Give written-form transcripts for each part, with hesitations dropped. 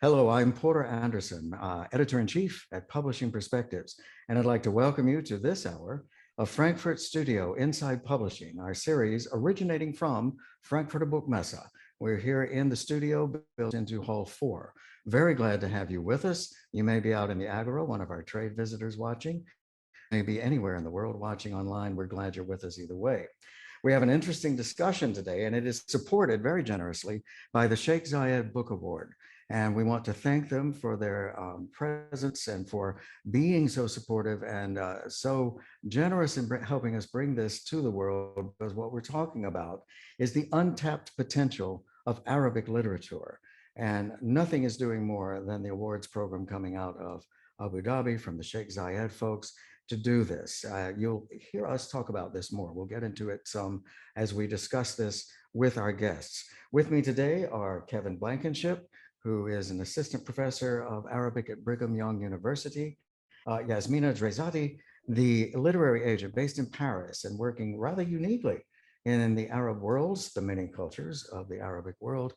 Hello, I'm Porter Anderson, Editor-in-Chief at Publishing Perspectives, and I'd like to welcome you to this hour of Frankfurt Studio Inside Publishing, our series originating from Frankfurter Buchmesse. We're here in the studio built into Hall 4. Very glad to have you with us. You may be out in the Agora, one of our trade visitors watching, maybe anywhere in the world watching online. We're glad you're with us either way. We have an interesting discussion today, and it is supported very generously by the Sheikh Zayed Book Award. And we want to thank them for their presence and for being so supportive and so generous in helping us bring this to the world, because what we're talking about is the untapped potential of Arabic literature. And nothing is doing more than the awards program coming out of Abu Dhabi from the Sheikh Zayed folks to do this. You'll hear us talk about this more. We'll get into it some as we discuss this with our guests. With me today are Kevin Blankenship, who is an assistant professor of Arabic at Brigham Young University, Yasmina Jalistati, the literary agent based in Paris and working rather uniquely in the Arab worlds, the many cultures of the Arabic world,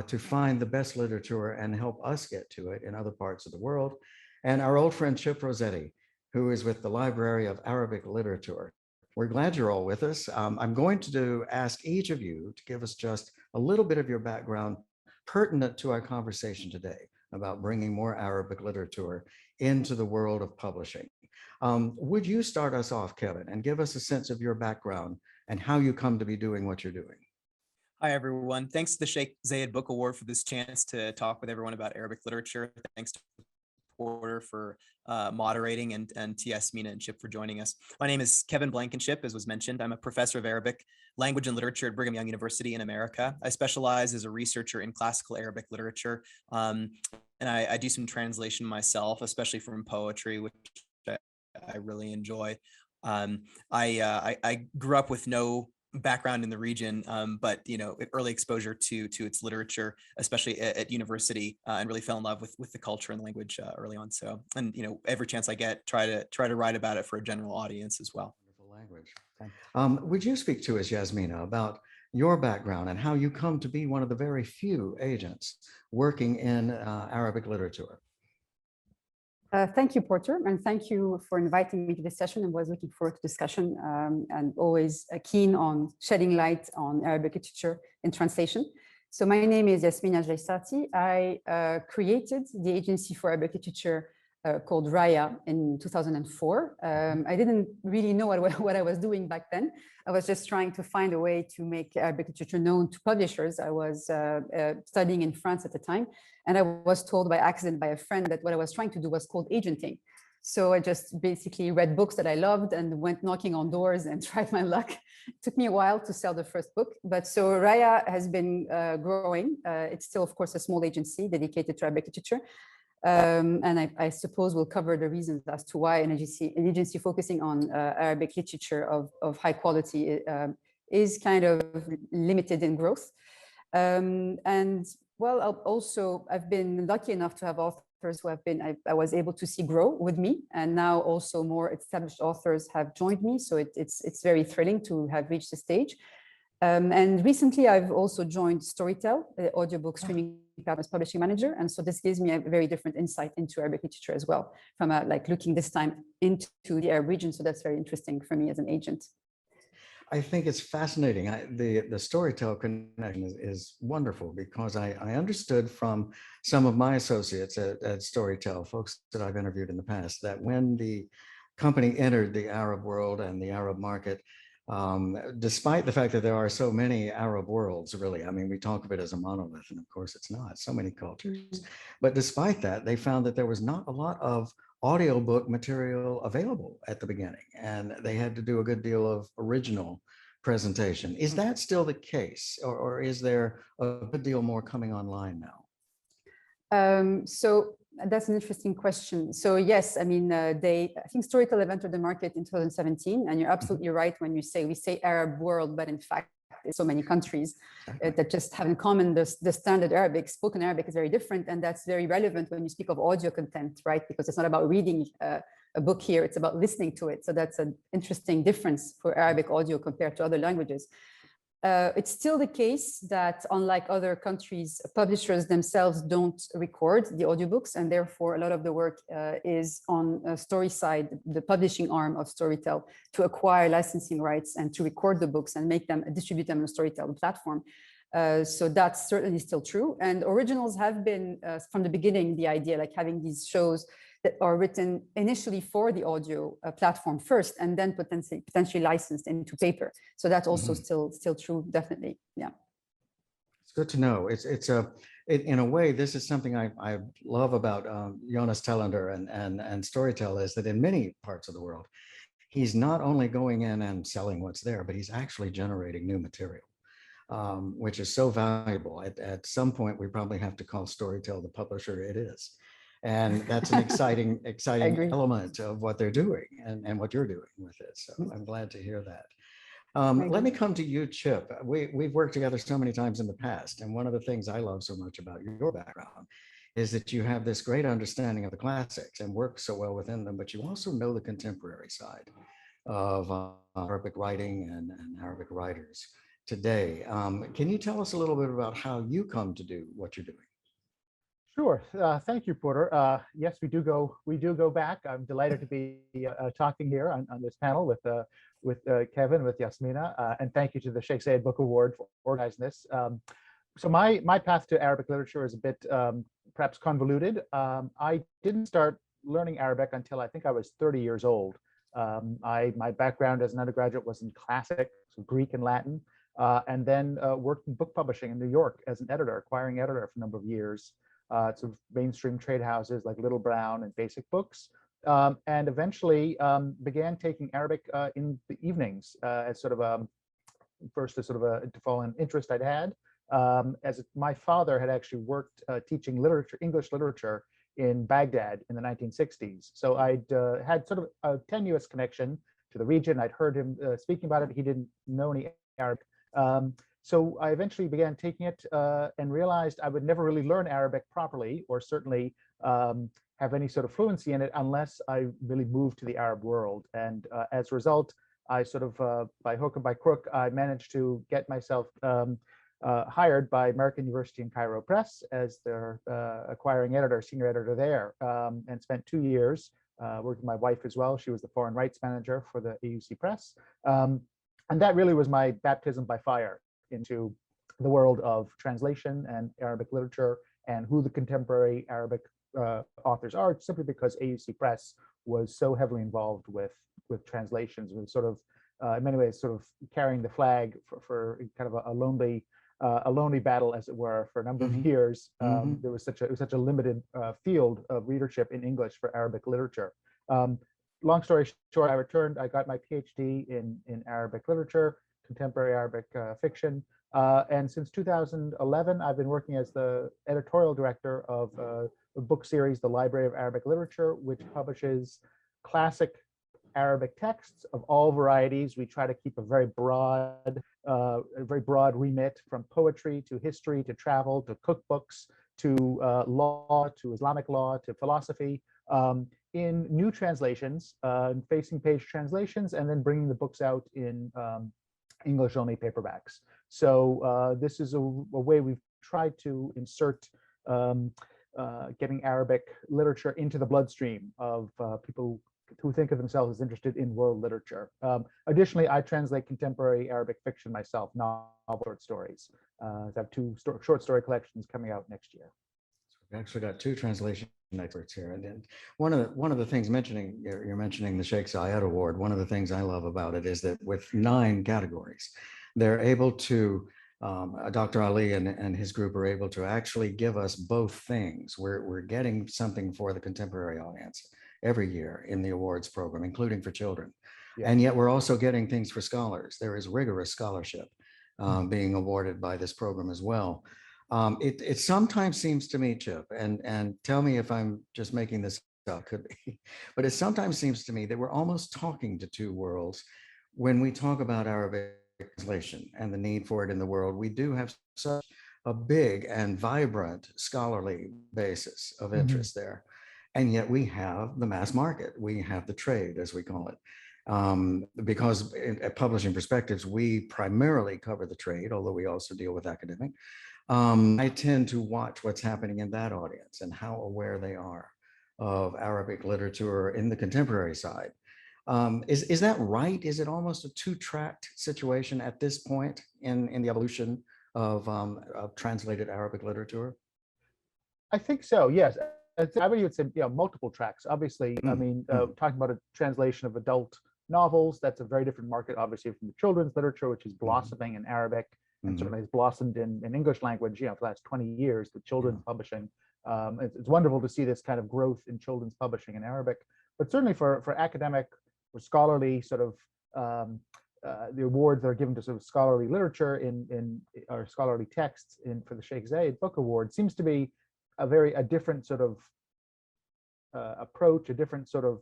to find the best literature and help us get to it in other parts of the world. And our old friend Chip Rossetti, who is with the Library of Arabic Literature. We're glad you're all with us. I'm going to ask each of you to give us just a little bit of your background pertinent to our conversation today about bringing more Arabic literature into the world of publishing. Would you start us off, Kevin, and give us a sense of your background and how you come to be doing what you're doing? Hi, everyone. Thanks to the Sheikh Zayed Book Award for this chance to talk with everyone about Arabic literature. Thanks to Porter for moderating and to Yasmina and Chip for joining us. My name is Kevin Blankenship, as was mentioned. I'm a professor of Arabic language and literature at Brigham Young University in America. I specialize as a researcher in classical Arabic literature, and I do some translation myself, especially from poetry, which I really enjoy. I grew up with no background in the region, but early exposure to its literature, especially at university, and really fell in love with the culture and language early on. So, and every chance I get, try to write about it for a general audience as well. Wonderful language. Would you speak to us, Yasmina, about your background and how you come to be one of the very few agents working in Arabic literature? Thank you, Porter, and thank you for inviting me to this session. I was looking forward to discussion and always keen on shedding light on Arabic literature in translation. So my name is Yasmina Jalistati. I created the Agency for Arabic Literature called Raya in 2004. I didn't really know what I was doing back then. I was just trying to find a way to make Arabic literature known to publishers. I was studying in France at the time, and I was told by accident by a friend that what I was trying to do was called agenting. So I just basically read books that I loved and went knocking on doors and tried my luck. It took me a while to sell the first book, but so Raya has been growing. It's still, of course, a small agency dedicated to Arabic literature. And I suppose we'll cover the reasons as to why an agency focusing on Arabic literature of high quality is kind of limited in growth. And well, I've been lucky enough to have authors who I was able to see grow with me, and now also more established authors have joined me. So it's very thrilling to have reached the stage. And recently, I've also joined Storytel, the audiobook streaming platform's publishing manager. And so this gives me a very different insight into Arabic literature as well, from looking this time into the Arab region. So that's very interesting for me as an agent. I think it's fascinating. The Storytel connection is wonderful, because I understood from some of my associates at Storytel, folks that I've interviewed in the past, that when the company entered the Arab world and the Arab market, despite the fact that there are so many Arab worlds, really, I mean, we talk of it as a monolith, and of course it's not, so many cultures. But despite that, they found that there was not a lot of audiobook material available at the beginning, and they had to do a good deal of original presentation. Is that still the case, or is there a good deal more coming online now? So that's an interesting question. So yes, I mean, I think Storytel have entered the market in 2017, and you're absolutely right when we say Arab world, but in fact, there's so many countries that just have in common the standard Arabic. Spoken Arabic is very different, and that's very relevant when you speak of audio content, right? Because it's not about reading a book here, it's about listening to it. So that's an interesting difference for Arabic audio compared to other languages. It's still the case that, unlike other countries, publishers themselves don't record the audiobooks, and therefore a lot of the work is on Story side, the publishing arm of Storytel, to acquire licensing rights and to record the books and make them, distribute them on the Storytel platform. So that's certainly still true. And originals have been, from the beginning, the idea, like having these shows that are written initially for the audio platform first, and then potentially licensed into paper. So that's also still true, definitely. Yeah. It's good to know. In a way, this is something I love about Jonas Tellander and Storytel, is that in many parts of the world, he's not only going in and selling what's there, but he's actually generating new material, which is so valuable. At some point, we probably have to call Storytel the publisher it is. And that's an exciting element of what they're doing and what you're doing with it. So I'm glad to hear that. Let me come to you, Chip. We've worked together so many times in the past. And one of the things I love so much about your background is that you have this great understanding of the classics and work so well within them, but you also know the contemporary side of Arabic writing and Arabic writers today. Can you tell us a little bit about how you come to do what you're doing? Sure. Thank you, Porter. Yes, we do go back. I'm delighted to be talking here on this panel with Kevin, with Yasmina, and thank you to the Sheikh Zayed Book Award for organizing this. So my path to Arabic literature is a bit perhaps convoluted. I didn't start learning Arabic until I think I was 30 years old. My background as an undergraduate was in classics, so Greek and Latin, and then worked in book publishing in New York as an editor, acquiring editor for a number of years. Sort of mainstream trade houses like Little Brown and Basic Books, and eventually began taking Arabic in the evenings as sort of a to follow an interest I'd had. As my father had actually worked teaching English literature in Baghdad in the 1960s, so I'd had sort of a tenuous connection to the region. I'd heard him speaking about it. He didn't know any Arabic. So I eventually began taking it and realized I would never really learn Arabic properly, or certainly have any sort of fluency in it, unless I really moved to the Arab world. And as a result, I sort of, by hook or by crook, I managed to get myself hired by American University in Cairo Press as their acquiring editor, senior editor there, and spent 2 years working with my wife as well. She was the foreign rights manager for the AUC Press. And that really was my baptism by fire into the world of translation and Arabic literature and who the contemporary Arabic authors are, simply because AUC Press was so heavily involved with translations, with sort of, in many ways, sort of carrying the flag for kind of a lonely battle, as it were, for a number of years. There was such a limited field of readership in English for Arabic literature. Long story short, I returned. I got my PhD in Arabic literature, contemporary Arabic fiction. And since 2011, I've been working as the editorial director of a book series, The Library of Arabic Literature, which publishes classic Arabic texts of all varieties. We try to keep a very broad remit, from poetry to history to travel to cookbooks to law to Islamic law to philosophy, in new translations, facing page translations, and then bringing the books out in English-only paperbacks. So this is a way we've tried to insert getting Arabic literature into the bloodstream of people who think of themselves as interested in world literature. Additionally, I translate contemporary Arabic fiction myself, novel, short stories. I have 2 short story collections coming out next year. So we've actually got 2 translation experts here. And then one of the things you're mentioning the Sheikh Zayed Award. One of the things I love about it is that with 9 categories, they're able to, Dr. Ali and his group are able to actually give us both things. We're getting something for the contemporary audience every year in the awards program, including for children. Yeah. And yet we're also getting things for scholars. There is rigorous scholarship being awarded by this program as well. It sometimes seems to me, Chip, and tell me if I'm just making this up, could be, but it sometimes seems to me that we're almost talking to 2 worlds when we talk about Arabic translation and the need for it in the world. We do have such a big and vibrant scholarly basis of interest there. And yet we have the mass market, we have the trade, as we call it. Because at Publishing Perspectives, we primarily cover the trade, although we also deal with academic. I tend to watch what's happening in that audience and how aware they are of Arabic literature in the contemporary side. Is that right? Is it almost a two-tracked situation at this point in the evolution of translated Arabic literature? I think so, yes. I would even say, multiple tracks. Obviously, I mean, talking about a translation of adult novels, that's a very different market, obviously, from the children's literature, which is blossoming in Arabic, and certainly has blossomed in English language, for the last 20 years, the children's publishing. It's wonderful to see this kind of growth in children's publishing in Arabic, but certainly for academic or scholarly sort of the awards that are given to sort of scholarly literature in or scholarly texts for the Sheikh Zayed Book Award seems to be a different sort of approach, a different sort of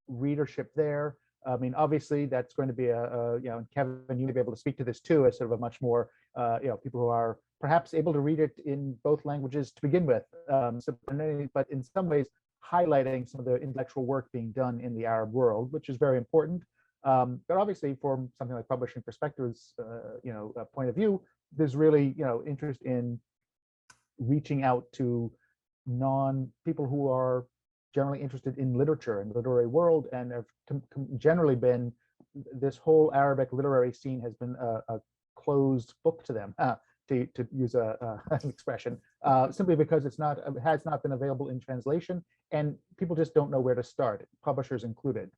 readership there. I mean, obviously, that's going to be and Kevin, you may be able to speak to this too, as sort of a much more, people who are perhaps able to read it in both languages to begin with. But in some ways, highlighting some of the intellectual work being done in the Arab world, which is very important. But obviously, from something like Publishing Perspectives, point of view, there's really, interest in reaching out to people who are generally interested in literature and literary world, and have generally been, this whole Arabic literary scene has been a closed book to them, to use an expression, simply because it has not been available in translation, and people just don't know where to start, publishers included.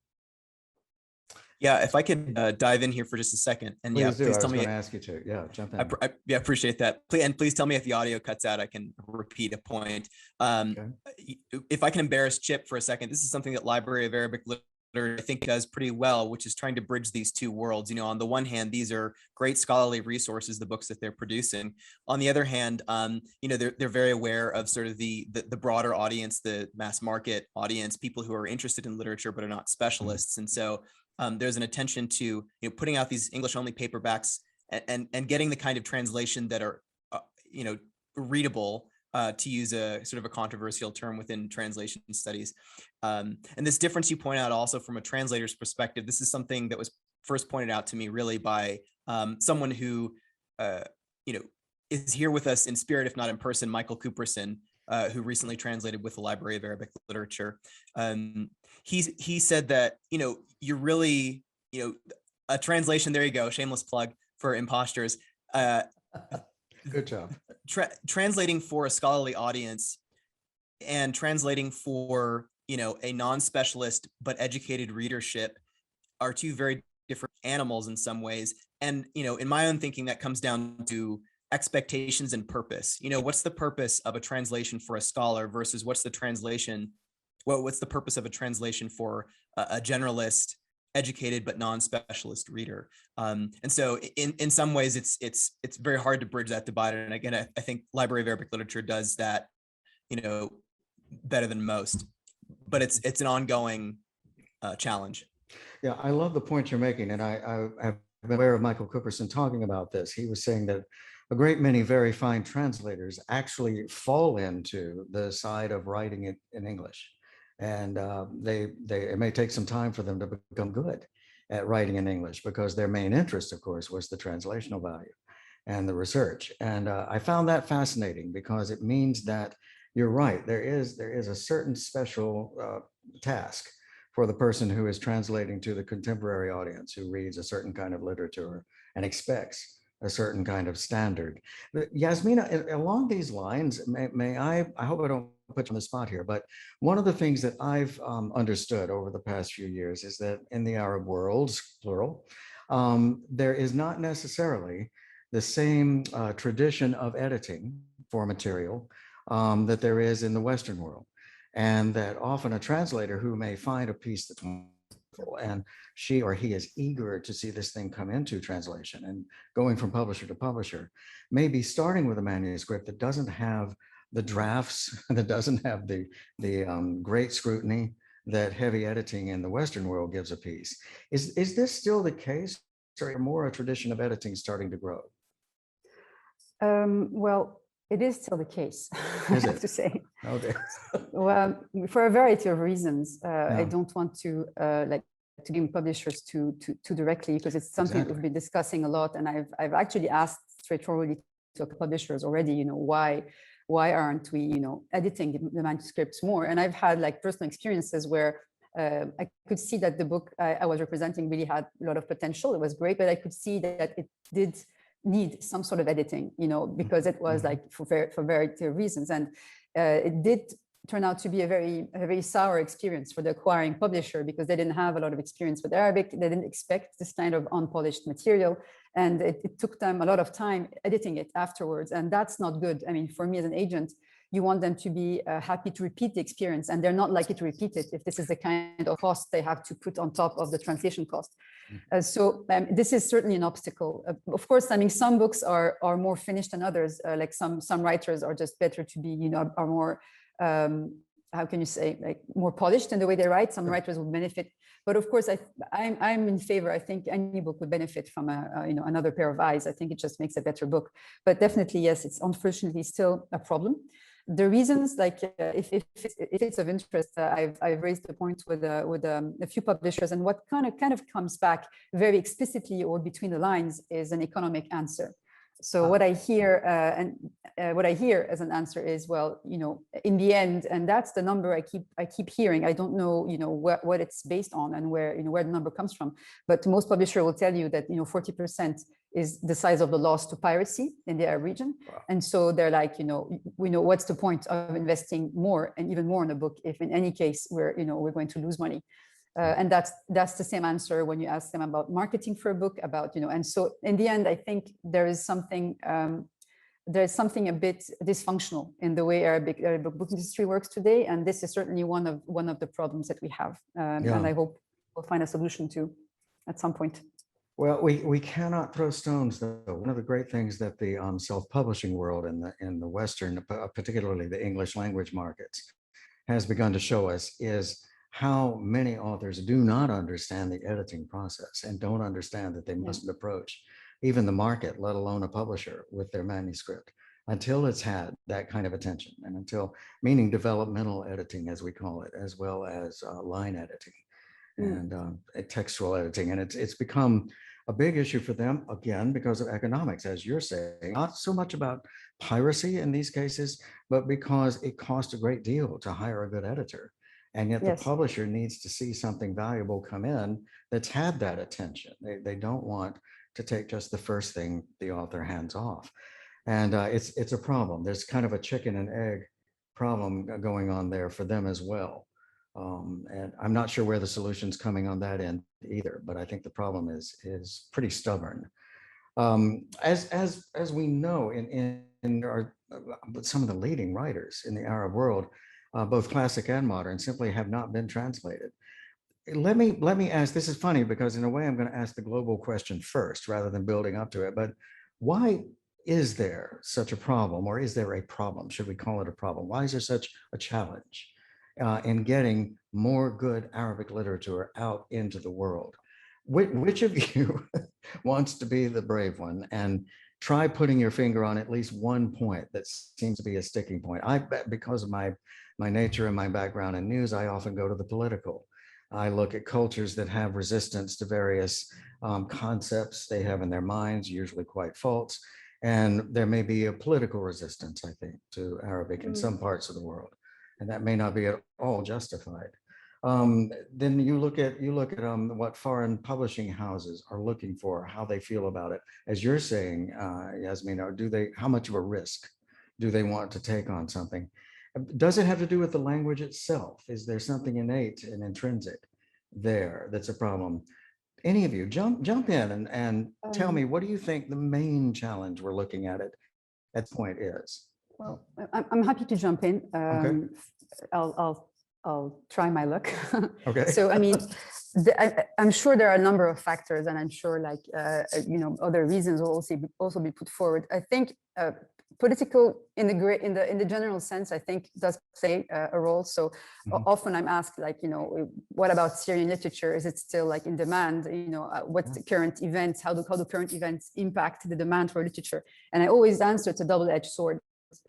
Yeah, if I could dive in here for just a second, and Please do. please I tell was me. going to ask you to. Yeah, jump in. I appreciate that. And please tell me if the audio cuts out. I can repeat a point. Okay. If I can embarrass Chip for a second, this is something that Library of Arabic Literature, I think, does pretty well, which is trying to bridge these two worlds. On the one hand, these are great scholarly resources, the books that they're producing. On the other hand, they're very aware of sort of the broader audience, the mass market audience, people who are interested in literature but are not specialists, and so. There's an attention to putting out these English-only paperbacks and getting the kind of translation that are readable, to use a sort of a controversial term within translation studies. And this difference you point out also from a translator's perspective, this is something that was first pointed out to me really by someone who is here with us in spirit, if not in person, Michael Cooperson, who recently translated with the Library of Arabic Literature. He said that, you're really, a translation, there you go, shameless plug for imposters. Good job. Translating for a scholarly audience and translating for, a non-specialist but educated readership are two very different animals in some ways. And, in my own thinking, that comes down to expectations and purpose. What's the purpose of a translation for a scholar versus what's the purpose of a translation for a generalist, educated but non-specialist reader? And so in some ways it's very hard to bridge that divide. And again, I think Library of Arabic Literature does that, better than most, but it's an ongoing challenge. Yeah, I love the point you're making. And I have been aware of Michael Cooperson talking about this. He was saying that a great many very fine translators actually fall into the side of writing it in English. And it may take some time for them to become good at writing in English, because their main interest, of course, was the translational value and the research. And I found that fascinating, because it means that you're right. There is a certain special task for the person who is translating to the contemporary audience, who reads a certain kind of literature and expects a certain kind of standard. Yasmina, along these lines, may I hope I don't put you on the spot here, but one of the things that I've understood over the past few years is that in the Arab worlds, plural, there is not necessarily the same tradition of editing for material that there is in the Western world. And that often a translator who may find a piece that's wonderful, and she or he is eager to see this thing come into translation and going from publisher to publisher, may be starting with a manuscript that doesn't have the drafts, that doesn't have the great scrutiny that heavy editing in the Western world gives a piece. Is this still the case, or more a tradition of editing starting to grow? Well, it is still the case, I have to say. Okay. Well, for a variety of reasons. Yeah. I don't want to to give publishers to directly, because it's something we've been discussing a lot. And I've actually asked straightforwardly to publishers already, why aren't we, editing the manuscripts more? And I've had like personal experiences where I could see that the book I was representing really had a lot of potential. It was great, but I could see that it did need some sort of editing, because it was like for very clear reasons. And it did turn out to be a very sour experience for the acquiring publisher, because they didn't have a lot of experience with Arabic. They didn't expect this kind of unpolished material. And it took them a lot of time editing it afterwards. And that's not good. I mean, for me as an agent, you want them to be happy to repeat the experience, and they're not likely to repeat it if this is the kind of cost they have to put on top of the translation cost. So this is certainly an obstacle. Of course, I mean, some books are more finished than others. Like some writers are just better to be, are more, how can you say, like more polished in the way they write. Some writers will benefit. But of course, I'm in favor. I think any book would benefit from another pair of eyes. I think it just makes a better book. But definitely, yes, it's unfortunately still a problem. The reasons, like if it's of interest, I've raised the point with a few publishers, and what kind of comes back very explicitly or between the lines is an economic answer. So what I hear what I hear as an answer is, well, in the end, and that's the number I keep hearing. I don't know, what it's based on and where the number comes from. But most publishers will tell you that 40% is the size of the loss to piracy in the Arab region. Wow. And so they're like, what's the point of investing more and even more in a book if in any case we're going to lose money. And that's the same answer when you ask them about marketing for a book, about, and so in the end, I think there is something a bit dysfunctional in the way Arabic book industry works today. And this is certainly one of the problems that we have. And I hope we'll find a solution to at some point. Well, we cannot throw stones, though. One of the great things that the self-publishing world in the Western, particularly the English language markets, has begun to show us is how many authors do not understand the editing process and don't understand that they mustn't approach even the market, let alone a publisher, with their manuscript until it's had that kind of attention, and until, meaning developmental editing, as we call it, as well as line editing and textual editing. And it's become a big issue for them, again, because of economics, as you're saying, not so much about piracy in these cases, but because it costs a great deal to hire a good editor. And yet the publisher needs to see something valuable come in that's had that attention. They don't want to take just the first thing the author hands off. And it's a problem. There's kind of a chicken and egg problem going on there for them as well. And I'm not sure where the solution's coming on that end either, but I think the problem is pretty stubborn. As we know, in our, some of the leading writers in the Arab world, both classic and modern, simply have not been translated. Let me ask, this is funny because in a way I'm going to ask the global question first rather than building up to it, but why is there such a problem, or is there a problem? Should we call it a problem? Why is there such a challenge in getting more good Arabic literature out into the world? Which of you wants to be the brave one and try putting your finger on at least one point that seems to be a sticking point? Because of my nature and my background in news, I often go to the political. I look at cultures that have resistance to various concepts they have in their minds, usually quite false. And there may be a political resistance, I think, to Arabic in some parts of the world. And that may not be at all justified. Then you look at what foreign publishing houses are looking for, how they feel about it. As you're saying, Yasmina, how much of a risk do they want to take on something? Does it have to do with the language itself? Is there something innate and intrinsic there that's a problem? Any of you jump in and tell me, what do you think the main challenge we're looking at this point is? Well, I'm happy to jump in. Okay. I'll try my luck. Okay. So, I mean, I'm sure there are a number of factors, and I'm sure other reasons will also be put forward. I think political in the general sense, I think does play a role. So often I'm asked, what about Syrian literature? Is it still in demand? What's the current events? How do current events impact the demand for literature? And I always answer it's a double-edged sword.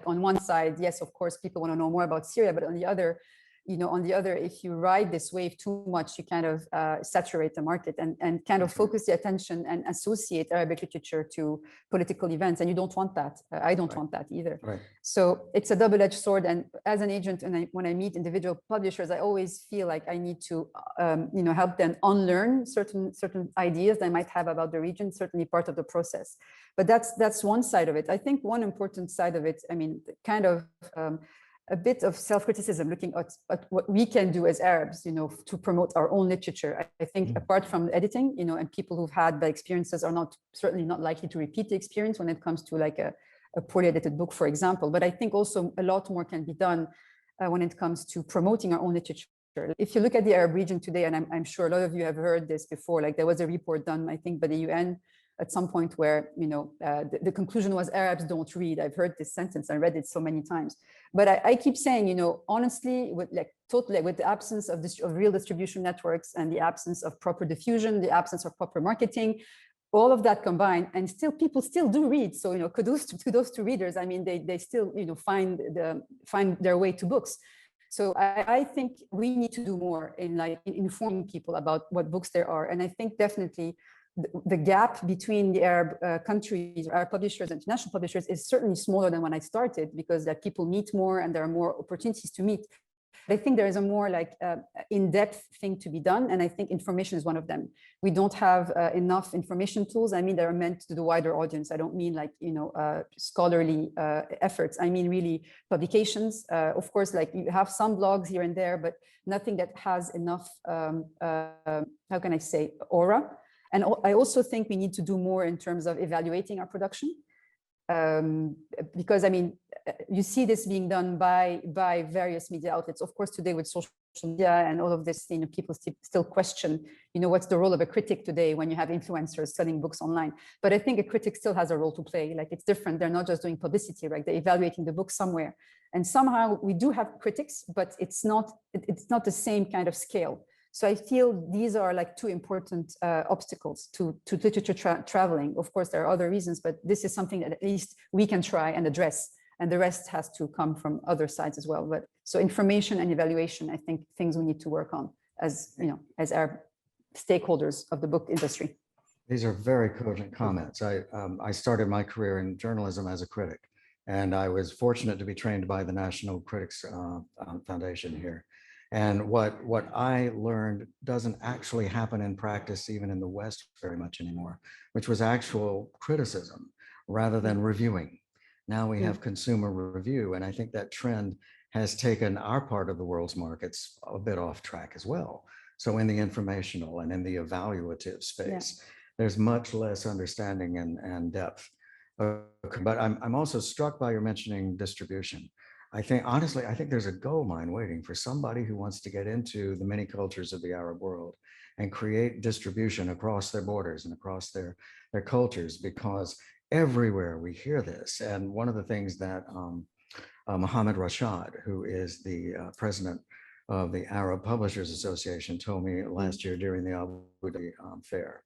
On one side, yes, of course, people want to know more about Syria, but on the other, on the other, if you ride this wave too much, you kind of saturate the market and kind of focus the attention and associate Arabic literature to political events. And you don't want that. I don't want that either. Right. So it's a double-edged sword. And as an agent, and when I meet individual publishers, I always feel like I need to, help them unlearn certain ideas they might have about the region, certainly part of the process. But that's one side of it. I think one important side of it, I mean, kind of a bit of self-criticism, looking at what we can do as Arabs, to promote our own literature. I think apart from editing, and people who've had bad experiences are certainly not likely to repeat the experience when it comes to like a poorly edited book, for example. But I think also a lot more can be done when it comes to promoting our own literature. If you look at the Arab region today, and I'm sure a lot of you have heard this before, like there was a report done, I think, by the UN at some point where, the conclusion was Arabs don't read. I've heard this sentence. I read it so many times. But I keep saying, honestly, with the absence of real distribution networks and the absence of proper diffusion, the absence of proper marketing, all of that combined, and still people still do read. So, kudos to readers. I mean, they still, find their way to books. So I think we need to do more in informing people about what books there are. And I think definitely the gap between the Arab countries, Arab publishers, and international publishers is certainly smaller than when I started, because that people meet more and there are more opportunities to meet. But I think there is a more in-depth thing to be done, and I think information is one of them. We don't have enough information tools. I mean, they are meant to the wider audience. I don't mean scholarly efforts. I mean really publications. Of course, you have some blogs here and there, but nothing that has enough, how can I say, aura. And I also think we need to do more in terms of evaluating our production, because I mean, you see this being done by various media outlets. Of course, today with social media and all of this, people still question, what's the role of a critic today when you have influencers selling books online. But I think a critic still has a role to play. Like, it's different. They're not just doing publicity, right? They're evaluating the book somewhere. And somehow we do have critics, but it's not the same kind of scale. So I feel these are two important obstacles to literature traveling. Of course, there are other reasons, but this is something that at least we can try and address, and the rest has to come from other sides as well. But so information and evaluation, I think, things we need to work on as our stakeholders of the book industry. These are very cogent comments. I started my career in journalism as a critic, and I was fortunate to be trained by the National Critics Foundation here. And what I learned doesn't actually happen in practice, even in the West, very much anymore, which was actual criticism rather than reviewing. Now we have consumer review, and I think that trend has taken our part of the world's markets a bit off track as well. So in the informational and in the evaluative space, there's much less understanding and depth. But I'm also struck by your mentioning distribution. I think, honestly, there's a gold mine waiting for somebody who wants to get into the many cultures of the Arab world and create distribution across their borders and across their cultures, because everywhere we hear this. And one of the things that Mohammed Rashad, who is the president of the Arab Publishers Association, told me last year during the Abu Dhabi fair,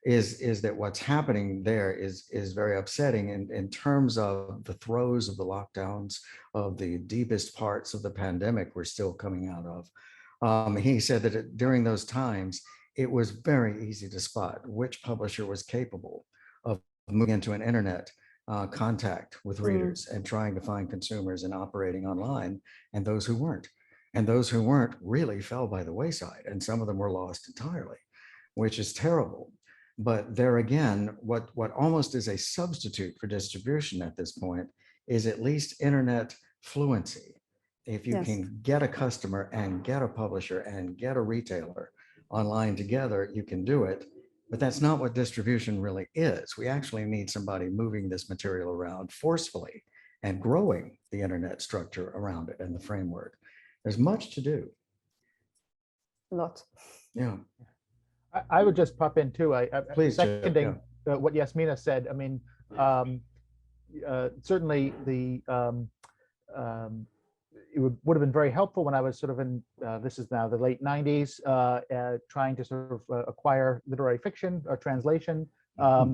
is that what's happening there is very upsetting in terms of the throes of the lockdowns, of the deepest parts of the pandemic we're still coming out of. He said that during those times, it was very easy to spot which publisher was capable of moving into an internet contact with readers and trying to find consumers and operating online, and those who weren't. And those who weren't really fell by the wayside, and some of them were lost entirely, which is terrible. But there again, what almost is a substitute for distribution at this point is at least internet fluency. If you can get a customer and get a publisher and get a retailer online together, you can do it. But that's not what distribution really is. We actually need somebody moving this material around forcefully and growing the internet structure around it and the framework. There's much to do. A lot. Yeah. I would just pop in too. Please, seconding what Yasmina said. I mean, certainly it would have been very helpful when I was sort of in, this is now the late 90s, trying to sort of acquire literary fiction or translation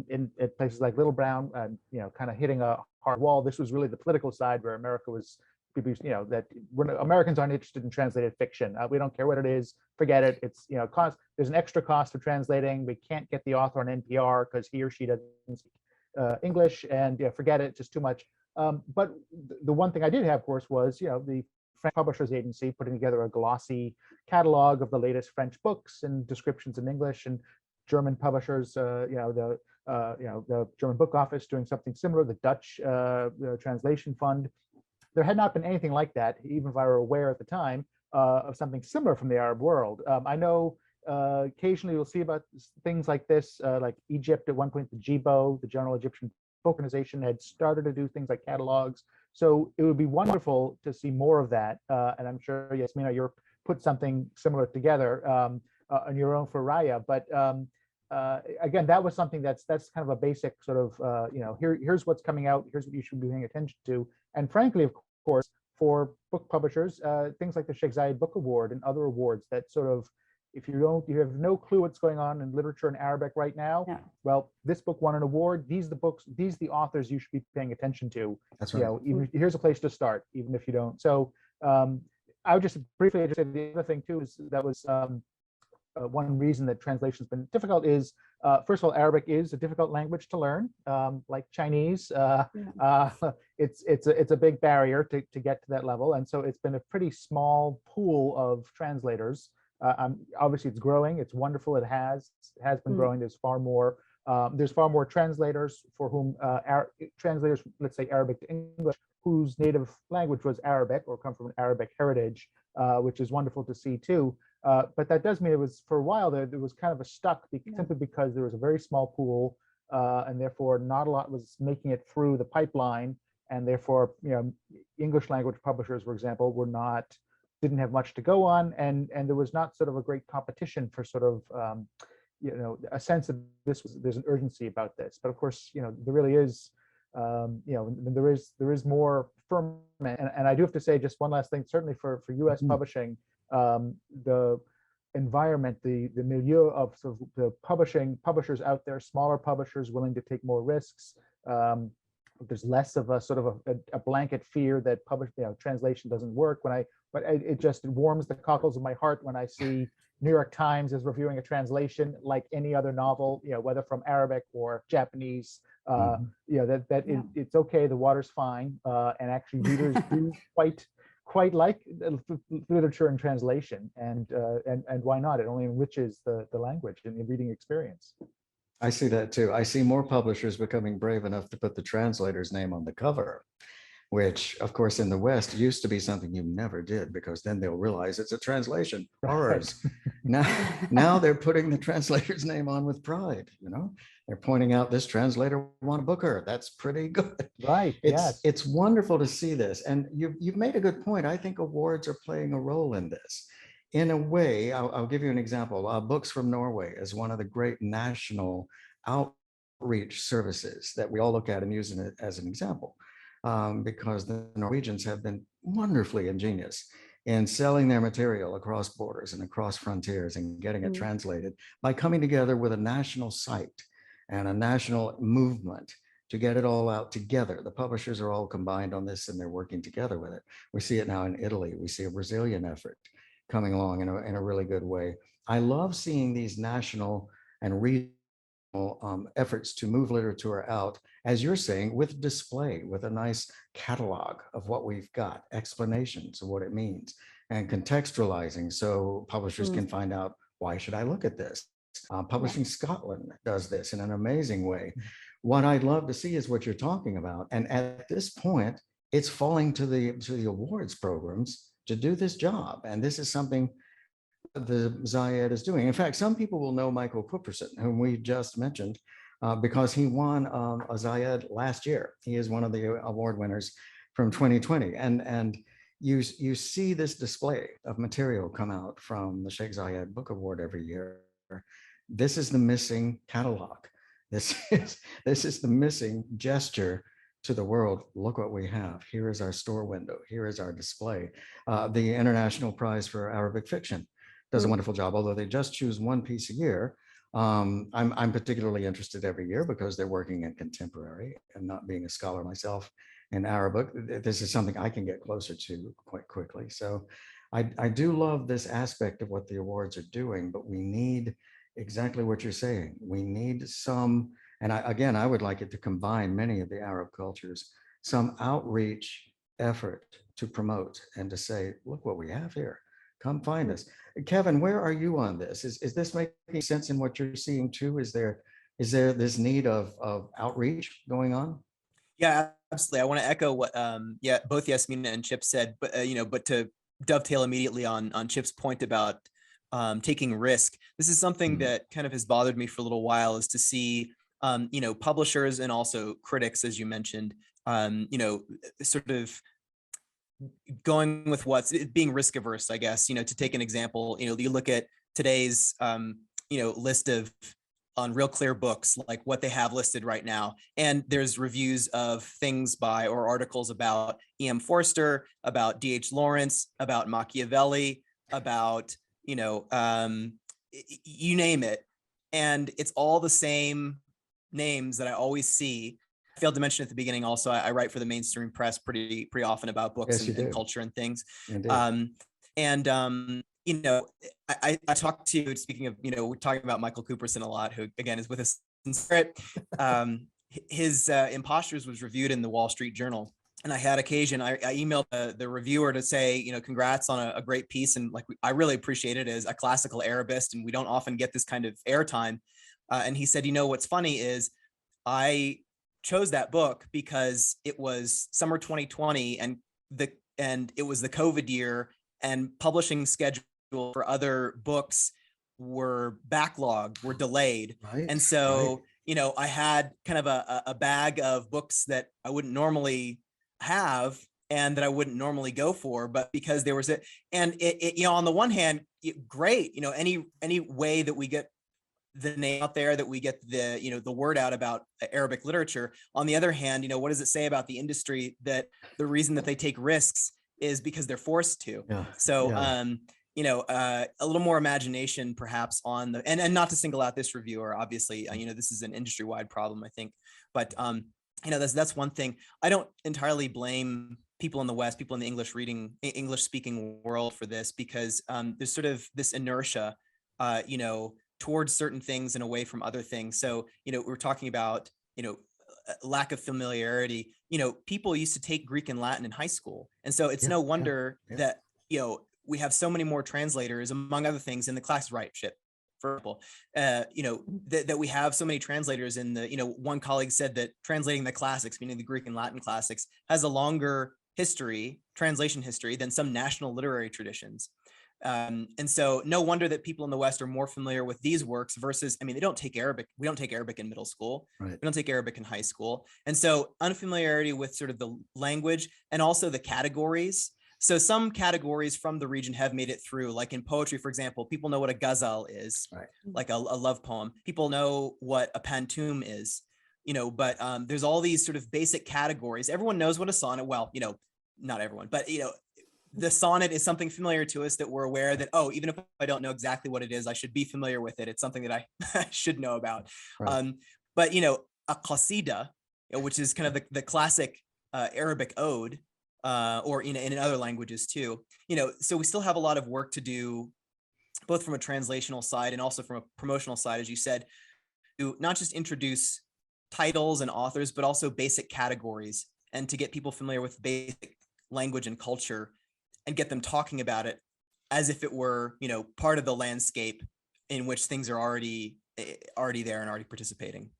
in places like Little Brown, kind of hitting a hard wall. This was really the political side where America was that Americans aren't interested in translated fiction. We don't care what it is, forget it. It's, cost. There's an extra cost of translating. We can't get the author on NPR because he or she doesn't speak English, and forget it, just too much. But the one thing I did have, of course, was the French Publishers Agency putting together a glossy catalog of the latest French books and descriptions in English, and German publishers, the German Book Office doing something similar, the Dutch Translation Fund. There had not been anything like that, even if I were aware at the time of something similar from the Arab world. I know occasionally you'll see about things like this, like Egypt at one point, the GIBO, the General Egyptian Book Organization, had started to do things like catalogs. So it would be wonderful to see more of that. And I'm sure, Yasmina, you're put something similar together on your own for Raya. But again, that was something that's kind of a basic sort of, here's what's coming out, here's what you should be paying attention to. And frankly, of course, for book publishers, things like the Sheikh Zayed Book Award and other awards that sort of, if you have no clue what's going on in literature in Arabic right now, well, this book won an award. These are the authors you should be paying attention to. That's right. Here's a place to start, even if you don't. So I would just briefly say the other thing too is that was one reason that translation has been difficult is, first of all, Arabic is a difficult language to learn, like Chinese. It's a big barrier to get to that level, and so it's been a pretty small pool of translators. Obviously, it's growing. It's wonderful. It has been growing. There's far more translators for whom translators, let's say Arabic to English, whose native language was Arabic or come from an Arabic heritage, which is wonderful to see too. But that does mean it was, for a while there was kind of a stuck simply because there was a very small pool, and therefore not a lot was making it through the pipeline, and therefore English language publishers, for example, didn't have much to go on, and there was not sort of a great competition for sort of a sense of there's an urgency about this. But of course, there really is. There is more firm, and I do have to say just one last thing. Certainly for U.S. publishing, the environment, the milieu of sort of the publishers out there, smaller publishers willing to take more risks. There's less of a sort of a blanket fear that translation doesn't work. But it just warms the cockles of my heart when I see New York Times is reviewing a translation like any other novel, whether from Arabic or Japanese. It's okay, the water's fine, and actually readers do quite like literature and translation, and why not? It only enriches the language and the reading experience. I see that too. I see more publishers becoming brave enough to put the translator's name on the cover, which of course in the West used to be something you never did, because then they'll realize it's a translation. Horrors. Now they're putting the translator's name on with pride. They're pointing out this translator won a Booker. That's pretty good. Right. It's wonderful to see this. And you've made a good point. I think awards are playing a role in this. In a way, I'll give you an example. Books from Norway is one of the great national outreach services that we all look at and use it as an example, because the Norwegians have been wonderfully ingenious in selling their material across borders and across frontiers and getting it translated by coming together with a national site and a national movement to get it all out together. The publishers are all combined on this and they're working together with it. We see it now in Italy. We see a Brazilian effort coming along in a really good way. I love seeing these national and regional efforts to move literature out, as you're saying, with display, with a nice catalog of what we've got, explanations of what it means, and contextualizing so publishers can find out, why should I look at this? Publishing Scotland does this in an amazing way. What I'd love to see is what you're talking about. And at this point, it's falling to the awards programs to do this job. And this is something the Zayed is doing. In fact, some people will know Michael Cooperson, whom we just mentioned, because he won a Zayed last year. He is one of the award winners from 2020. And you see this display of material come out from the Sheikh Zayed Book Award every year. This is the missing catalog. This is the missing gesture to the world. Look what we have. Here is our store window. Here is our display. The International Prize for Arabic Fiction does a wonderful job, although they just choose one piece a year. I'm particularly interested every year because they're working in contemporary, and not being a scholar myself, in Arabic. This is something I can get closer to quite quickly. So I do love this aspect of what the awards are doing, but we need exactly what you're saying. We need some, and again, I would like it to combine many of the Arab cultures, some outreach effort to promote and to say, look what we have here. Come find us. Kevin, where are you on this? Is this making sense in what you're seeing too? Is there this need of outreach going on? Yeah, absolutely. I want to echo what both Yasmina and Chip said, but but to dovetail immediately on Chip's point about taking risk. This is something that kind of has bothered me for a little while, is to see publishers and also critics, as you mentioned, sort of going with what's being risk averse, I guess. To take an example, you look at today's list of on Real Clear Books, like what they have listed right now. And there's reviews of things by, or articles about E.M. Forster, about D.H. Lawrence, about Machiavelli, about, you name it. And it's all the same names that I always see. I failed to mention at the beginning also, I write for the mainstream press pretty often about books and culture and things. I talked to, speaking of, we're talking about Michael Cooperson a lot, who again is with us in spirit. His Impostures was reviewed in the Wall Street Journal. And I had occasion, I emailed the reviewer to say, congrats on a great piece. And like, I really appreciate it as a classical Arabist, and we don't often get this kind of airtime. And he said, what's funny is I chose that book because it was summer 2020 and it was the COVID year, and publishing schedule for other books were backlogged, were delayed. Right, and so, I had kind of a bag of books that I wouldn't normally have and that I wouldn't normally go for, but because there was and it on the one hand, great, any way that we get the name out there, that we get the word out about Arabic literature. On the other hand, what does it say about the industry that the reason that they take risks is because they're forced to? So a little more imagination perhaps on the, and not to single out this reviewer, obviously, this is an industry-wide problem, I think, but that's one thing. I don't entirely blame people in the West, people in the English speaking world for this, because there's sort of this inertia, towards certain things and away from other things. So, we're talking about, lack of familiarity. People used to take Greek and Latin in high school. And so it's no wonder that, we have so many more translators, among other things, in the class, right? For example, that we have so many translators in the, one colleague said that translating the classics, meaning the Greek and Latin classics, has a longer translation history than some national literary traditions. And so no wonder that people in the West are more familiar with these works versus, they don't take Arabic. We don't take Arabic in middle school. Right. We don't take Arabic in high school. And so unfamiliarity with sort of the language and also the categories. So some categories from the region have made it through, like in poetry, for example, people know what a ghazal is, right, like a love poem. People know what a pantoum is, but there's all these sort of basic categories. Everyone knows what a sonnet, well, not everyone, but, the sonnet is something familiar to us that we're aware that, oh, even if I don't know exactly what it is, I should be familiar with it. It's something that I should know about. Right. But, a qasida, which is kind of the classic Arabic ode, or in other languages too, so we still have a lot of work to do, both from a translational side and also from a promotional side, as you said, to not just introduce titles and authors, but also basic categories, and to get people familiar with basic language and culture, and get them talking about it as if it were, part of the landscape in which things are already there and already participating.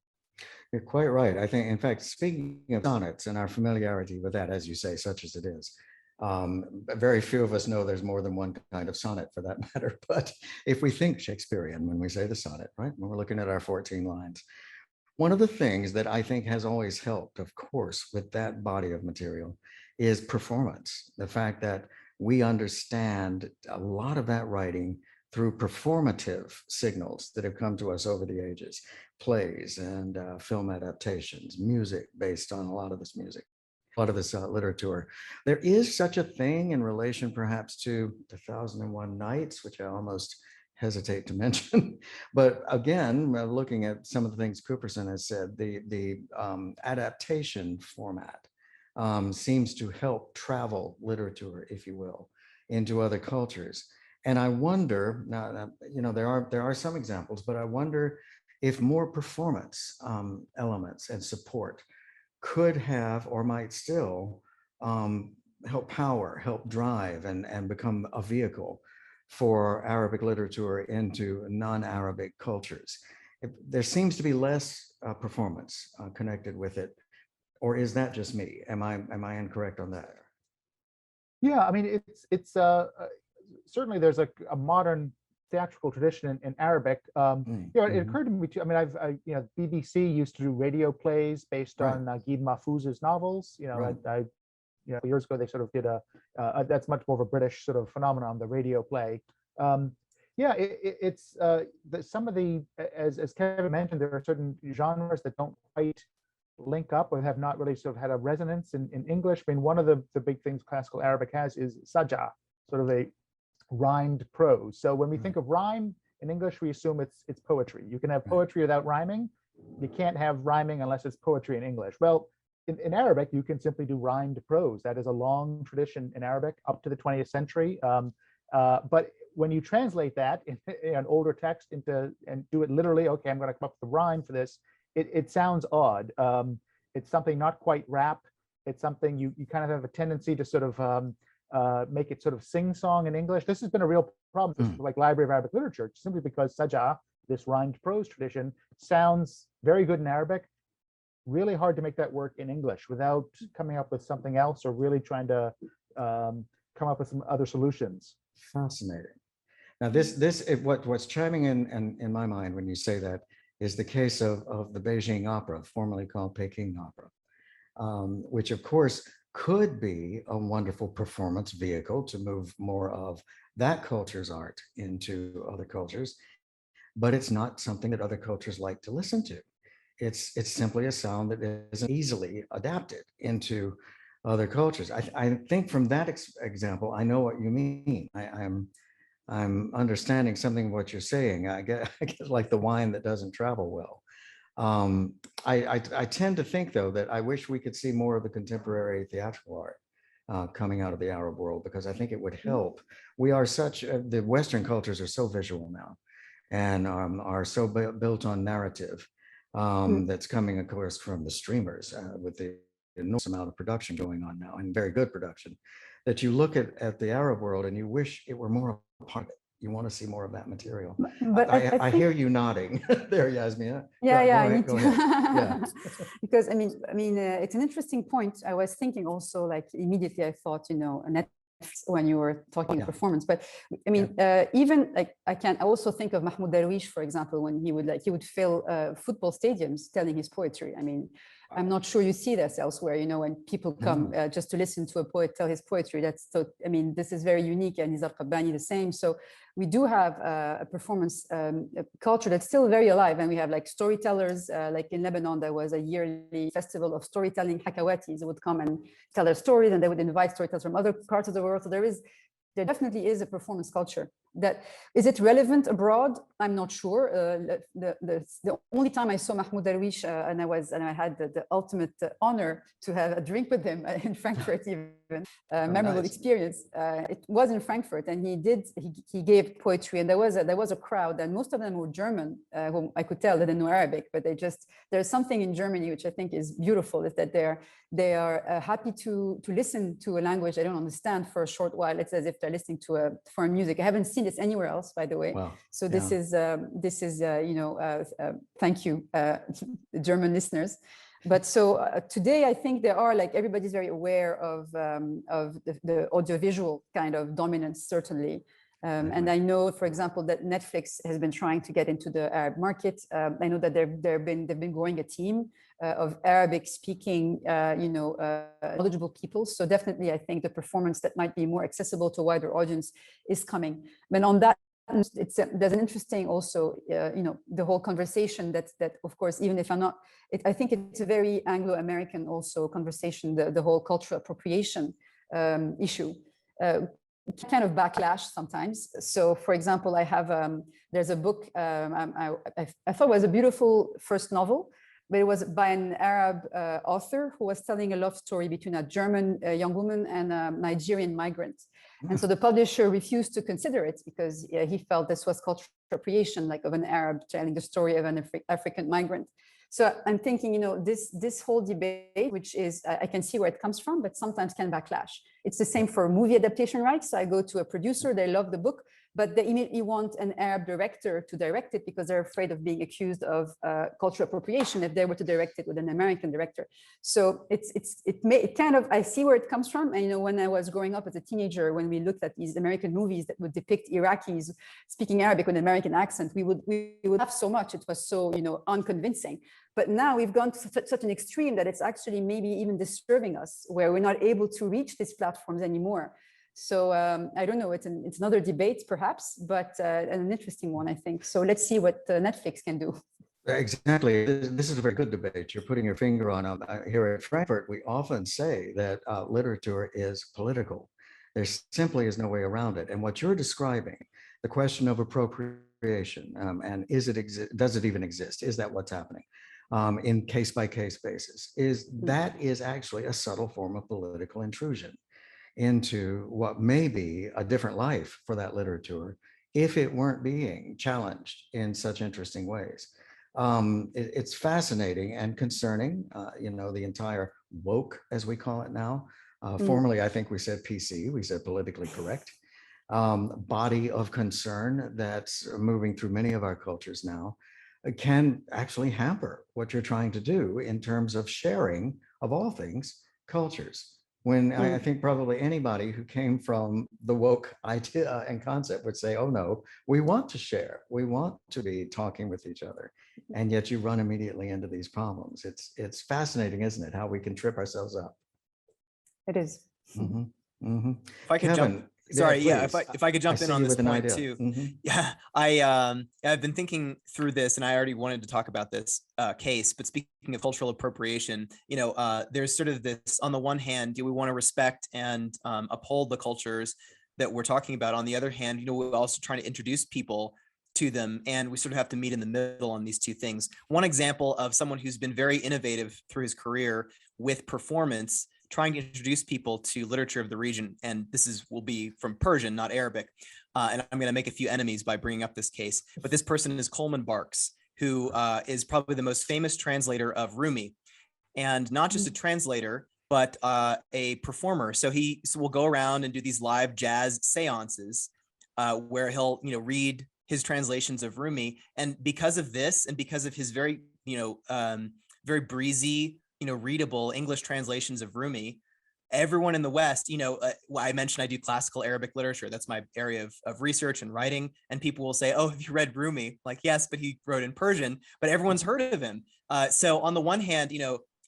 You're quite right. I think, in fact, speaking of sonnets and our familiarity with that, as you say, such as it is, very few of us know there's more than one kind of sonnet, for that matter. But if we think Shakespearean when we say the sonnet, right, when we're looking at our 14 lines, one of the things that I think has always helped, of course, with that body of material is performance. The fact that we understand a lot of that writing through performative signals that have come to us over the ages, plays and film adaptations, music based on a lot of this music, a lot of this literature. There is such a thing in relation perhaps to The 1001 Nights, which I almost hesitate to mention. But again, looking at some of the things Cooperson has said, the adaptation format seems to help travel literature, if you will, into other cultures. And I wonder, now, you know, there are some examples, but I wonder if more performance elements and support could have or might still help power, help drive, and become a vehicle for Arabic literature into non-Arabic cultures. There seems to be less performance connected with it, or is that just me? Am I incorrect on that? Yeah, I mean, it's certainly there's a modern theatrical tradition in Arabic. You know, it occurred to me too. I mean, you know, BBC used to do radio plays based on Guy Mahfouz's novels. You know, you know, years ago they sort of did that's much more of a British sort of phenomenon, the radio play. Yeah, it's some of the, as Kevin mentioned, there are certain genres that don't quite link up or have not really sort of had a resonance in English. I mean, one of the big things classical Arabic has is saja, sort of a rhymed prose. So when we think of rhyme in English, we assume it's poetry. You can have poetry without rhyming. You can't have rhyming unless it's poetry in English. Well, in Arabic, you can simply do rhymed prose. That is a long tradition in Arabic up to the 20th century. But when you translate that in an older text into and do it literally, okay, I'm going to come up with a rhyme for this, it sounds odd. It's something not quite rap. It's something you kind of have a tendency to sort of make it sort of sing-song in English. This has been a real problem, like Library of Arabic Literature, simply because saja, this rhymed prose tradition, sounds very good in Arabic. Really hard to make that work in English without coming up with something else or really trying to come up with some other solutions. Fascinating. Now, what's chiming in my mind when you say that is the case of the Beijing Opera, formerly called Peking Opera, which of course could be a wonderful performance vehicle to move more of that culture's art into other cultures, but it's not something that other cultures like to listen to. It's simply a sound that isn't easily adapted into other cultures. I think from that example, I know what you mean. I'm understanding something of what you're saying. I get like the wine that doesn't travel well. I tend to think, though, that I wish we could see more of the contemporary theatrical art coming out of the Arab world, because I think it would help. We are the Western cultures are so visual now and are so built on narrative that's coming, of course, from the streamers with the enormous amount of production going on now, and very good production, that you look at the Arab world and you wish it were more a part of it. You want to see more of that material. But I hear you nodding there, Yasmina. Go ahead. Yeah. Because I mean, it's an interesting point. I was thinking also, like, immediately I thought, you know, when you were talking performance, but I mean, even like I also think of Mahmoud Darwish, for example, when he would fill football stadiums telling his poetry. I mean, I'm not sure you see this elsewhere, you know, when people come just to listen to a poet tell his poetry. That's so, I mean, this is very unique, and Nizar Qabbani the same. So we do have a performance culture that's still very alive, and we have like storytellers. Like in Lebanon, there was a yearly festival of storytelling. Hakawatis would come and tell their stories, and they would invite storytellers from other parts of the world. So there definitely is a performance culture. Is it relevant abroad? I'm not sure. The only time I saw Mahmoud Darwish, and I had the ultimate honor to have a drink with him in Frankfurt, even memorable experience. It was in Frankfurt, and he gave poetry, and there was a crowd, and most of them were German, whom I could tell they didn't know Arabic, but there's something in Germany which I think is beautiful, is that they are happy to listen to a language they don't understand for a short while. It's as if they're listening to foreign music. I haven't seen this anywhere else, by the way. Wow. So this is you know, thank you, German listeners. But so today, I think there are, like, everybody's very aware of the audiovisual kind of dominance, certainly. And I know, for example, that Netflix has been trying to get into the Arab market. I know that they've been growing a team of Arabic-speaking, you know, knowledgeable people. So definitely, I think the performance that might be more accessible to a wider audience is coming. But on that, there's an interesting also, you know, the whole conversation that of course, even if I'm not, I think it's a very Anglo-American also conversation, the whole cultural appropriation issue. Kind of backlash sometimes. So, for example, I have there's a book I thought was a beautiful first novel but it was by an Arab author who was telling a love story between a German young woman and a Nigerian migrant. And so the publisher refused to consider it because he felt this was cultural appropriation, like of an Arab telling the story of an African migrant. So I'm thinking, this whole debate, which is, I can see where it comes from, but sometimes can backlash. It's the same for movie adaptation rights. So I go to a producer, they love the book, but they immediately want an Arab director to direct it because they're afraid of being accused of cultural appropriation if they were to direct it with an American director. So it kind of, I see where it comes from. And when I was growing up as a teenager, when we looked at these American movies that would depict Iraqis speaking Arabic with an American accent, we would laugh so much. It was so unconvincing. But now we've gone to such an extreme that it's actually maybe even disturbing us, where we're not able to reach these platforms anymore. So I don't know, it's another debate perhaps, but an interesting one, I think. So let's see what Netflix can do. Exactly. This is a very good debate. You're putting your finger on here at Frankfurt. We often say that literature is political. There simply is no way around it. And what you're describing, the question of appropriation, and does it even exist? Is that what's happening? In case-by-case basis, that is actually a subtle form of political intrusion into what may be a different life for that literature if it weren't being challenged in such interesting ways. It's fascinating and concerning, the entire woke, as we call it now. Formerly, I think we said PC, we said politically correct. Body of concern that's moving through many of our cultures now can actually hamper what you're trying to do in terms of sharing, of all things, cultures. When I think probably anybody who came from the woke idea and concept would say, oh no, we want to share, we want to be talking with each other. And yet you run immediately into these problems. It's fascinating, isn't it? How we can trip ourselves up. It is. If I could Kevin, Sorry, yeah, please. if I could jump in on this point too. Yeah, I've been thinking through this, and I already wanted to talk about this case. But speaking of cultural appropriation, there's sort of this, on the one hand, we want to respect and uphold the cultures that we're talking about. On the other hand, we're also trying to introduce people to them, and we sort of have to meet in the middle on these two things. One example of someone who's been very innovative through his career with performance, trying to introduce people to literature of the region, and will be from Persian, not Arabic. And I'm going to make a few enemies by bringing up this case. But this person is Coleman Barks, who is probably the most famous translator of Rumi, and not just a translator, but a performer. So he will go around and do these live jazz seances where he'll read his translations of Rumi. And because of this, and because of his very very breezy, readable English translations of Rumi, everyone in the West, I mentioned I do classical Arabic literature. That's my area of research and writing. And people will say, oh, have you read Rumi? Like, yes, but he wrote in Persian, but everyone's heard of him. So on the one hand,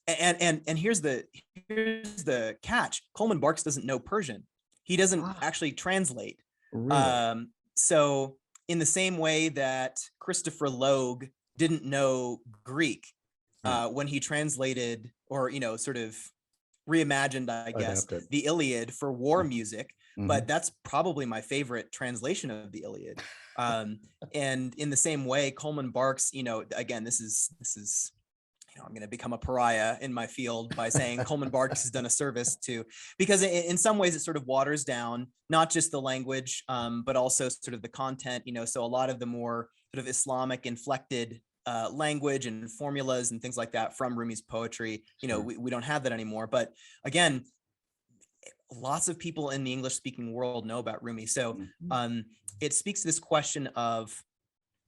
and here's the catch. Coleman Barks doesn't know Persian. He doesn't actually translate. Really? So in the same way that Christopher Logue didn't know Greek, when he translated or, sort of reimagined, I guess, Adapted. the Iliad for war music, but that's probably my favorite translation of the Iliad. And in the same way, Coleman Barks, again, this is, I'm going to become a pariah in my field by saying Coleman Barks has done a service to, because in some ways it sort of waters down, not just the language, but also sort of the content, so a lot of the more sort of Islamic inflected language and formulas and things like that from Rumi's poetry, we don't have that anymore. But again, lots of people in the English speaking world know about Rumi. So it speaks to this question of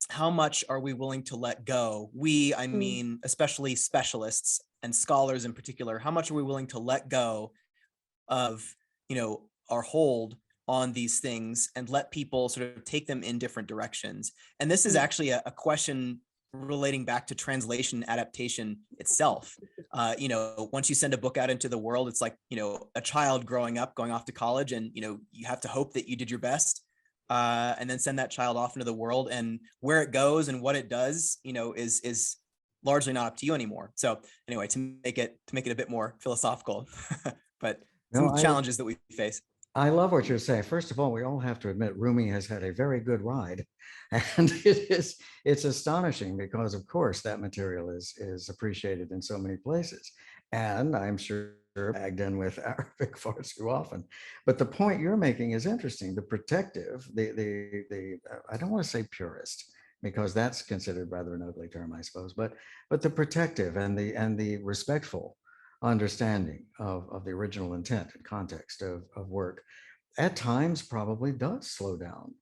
how much are we willing to let go? I mean, especially specialists and scholars in particular, how much are we willing to let go of, our hold on these things and let people sort of take them in different directions? And this is actually a question relating back to translation adaptation itself. Once you send a book out into the world, it's like, a child growing up, going off to college, and, you have to hope that you did your best, and then send that child off into the world, and where it goes and what it does, is largely not up to you anymore. So anyway, to make it a bit more philosophical, but some challenges that we face. I love what you're saying. First of all, we all have to admit Rumi has had a very good ride. And it's astonishing because of course that material is appreciated in so many places. And I'm sure bagged in with Arabic far too often. But the point you're making is interesting. The protective, the I don't want to say purist, because that's considered rather an ugly term, I suppose, but the protective and the respectful understanding of the original intent and context of work at times probably does slow down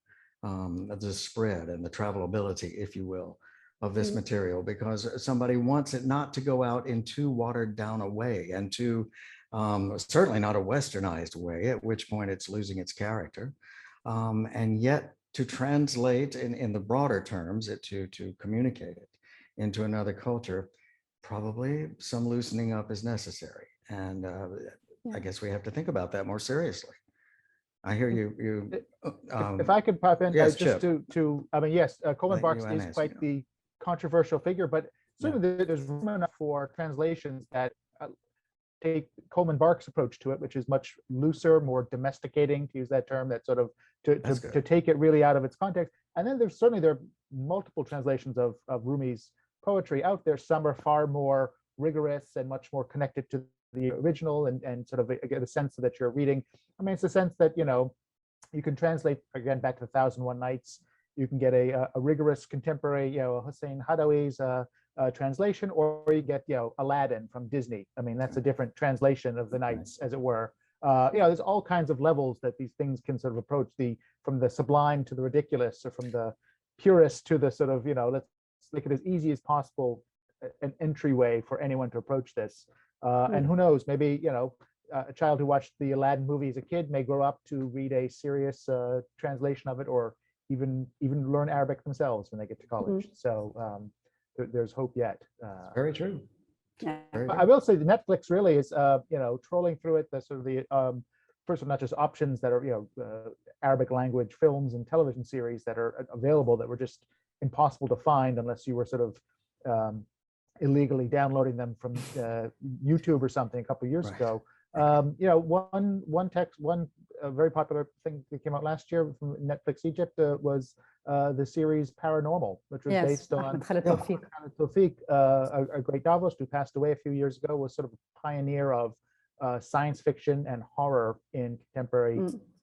the spread and the travelability, if you will, of this material, because somebody wants it not to go out in too watered down a way, and to certainly not a westernized way, at which point it's losing its character, and yet to translate in the broader terms, to communicate it into another culture, probably some loosening up is necessary. And I guess we have to think about that more seriously. I hear you. If I could pop in, yes, just Chip. I mean, yes, Coleman Let Barks you is and quite Yasmina. the controversial figure, but certainly there's room enough for translations that take Coleman Barks' approach to it, which is much looser, more domesticating, to use that term, that sort of to take it really out of its context. And then there are multiple translations of Rumi's poetry out there. Some are far more rigorous and much more connected to the original, and sort of get a sense that you're reading. I mean, it's a sense that, you know, you can translate, again, back to 1001 Nights. You can get a rigorous contemporary, you know, Hussein Hadawi's translation, or you get, you know, Aladdin from Disney. I mean, that's a different translation of the Nights, as it were. You know, there's all kinds of levels that these things can sort of approach, from the sublime to the ridiculous, or from the purist to the sort of, you know, let's make it as easy as possible, an entryway for anyone to approach this. And who knows, maybe, you know, a child who watched the Aladdin movie as a kid may grow up to read a serious translation of it, or even learn Arabic themselves when they get to college. So there's hope yet. Very true. Very I will say the Netflix really is, you know, trolling through it, the sort of the first of all, not just options that are, you know, Arabic language films and television series that are available that were just impossible to find unless you were sort of illegally downloading them from YouTube or something a couple of years ago. You know, one very popular thing that came out last year from Netflix Egypt was the series Paranormal, which was based on Khaled Tawfiq, a great novelist who passed away a few years ago, was sort of a pioneer of science fiction and horror in contemporary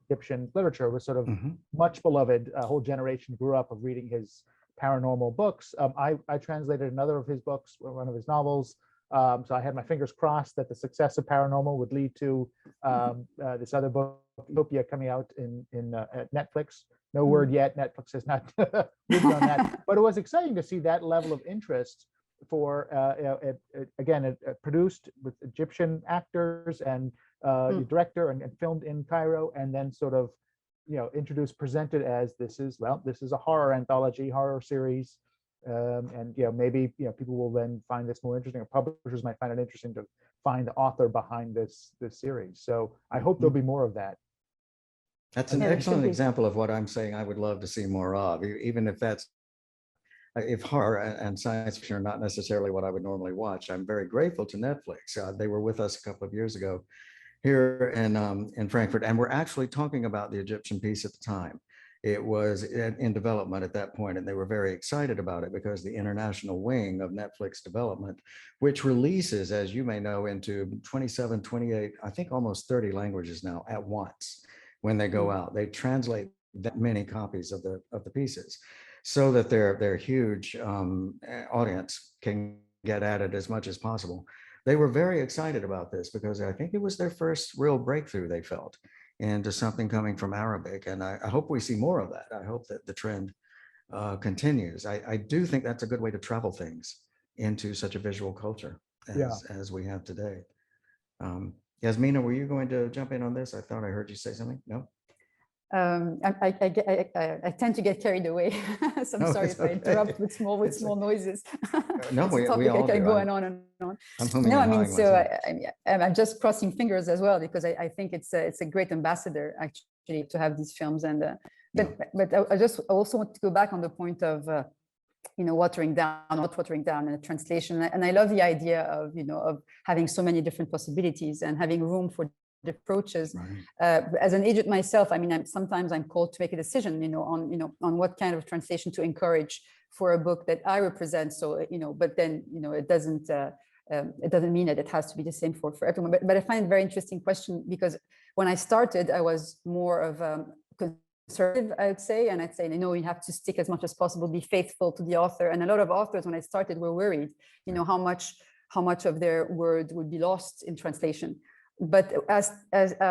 Egyptian literature, was sort of much beloved. A whole generation grew up of reading his paranormal books. I translated another of his books, one of his novels. So I had my fingers crossed that the success of Paranormal would lead to this other book, Utopia, coming out at Netflix. No word yet. Netflix has not moved on that. But it was exciting to see that level of interest for, again, produced with Egyptian actors and director, and filmed in Cairo, and then sort of, you know, presented as this is a horror anthology, horror series. And, you know, maybe, you know, people will then find this more interesting, or publishers might find it interesting to find the author behind this series. So I hope there'll be more of that. That's an excellent example of what I'm saying I would love to see more of, even if horror and science fiction are not necessarily what I would normally watch. I'm very grateful to Netflix. They were with us a couple of years ago here in Frankfurt, and we're actually talking about the Egyptian piece at the time. It was in development at that point, and they were very excited about it because the international wing of Netflix development, which releases, as you may know, into 27, 28, I think almost 30 languages now at once. When they go out, they translate that many copies of the pieces, so that their huge audience can get at it as much as possible. They were very excited about this because I think it was their first real breakthrough, they felt, into something coming from Arabic. And I hope we see more of that. I hope that the trend continues. I do think that's a good way to travel things into such a visual culture as we have today. Yasmina, were you going to jump in on this? I thought I heard you say something. No? I tend to get carried away. So I'm sorry if I interrupt with small noises. No, we all can do. go on and on. No, I mean, so I'm just crossing fingers as well, because I think it's a great ambassador actually to have these films. And but I just also want to go back on the point of you know, not watering down a translation. And I love the idea of, you know, of having so many different possibilities and having room for approaches. Right. As an agent myself, I mean, sometimes I'm called to make a decision, on what kind of translation to encourage for a book that I represent. So, but then, it doesn't mean that it has to be the same for everyone. But I find it a very interesting question, because when I started, I was more of conservative, I would say, and I'd say, you have to stick as much as possible, be faithful to the author. And a lot of authors, when I started, were worried, how much of their word would be lost in translation. But as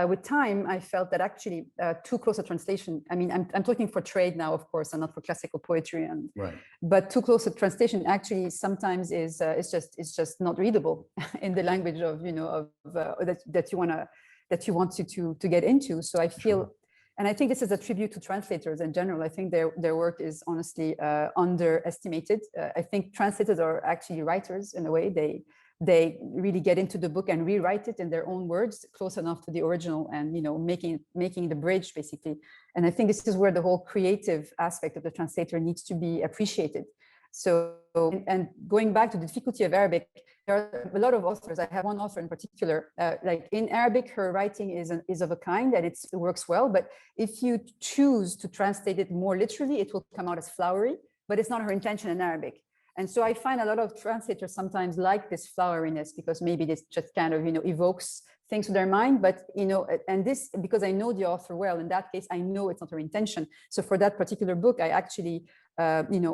with time, I felt that actually too close a translation. I mean, I'm talking for trade now, of course, and not for classical poetry. And Right. but too close a translation actually sometimes is it's just not readable in the language of that you want to get into. So I feel. Sure. And I think this is a tribute to translators in general. I think their work is honestly underestimated. I think translators are actually writers in a way. They really get into the book and rewrite it in their own words, close enough to the original, and making the bridge basically. And I think this is where the whole creative aspect of the translator needs to be appreciated. So, and going back to the difficulty of Arabic, there are a lot of authors. I have one author in particular, like in Arabic, her writing is of a kind that it works well, but if you choose to translate it more literally, it will come out as flowery, but it's not her intention in Arabic. And so I find a lot of translators sometimes like this floweriness, because maybe this just kind of, evokes things to their mind, but, and this, because I know the author well, in that case, I know it's not her intention. So for that particular book, I actually, and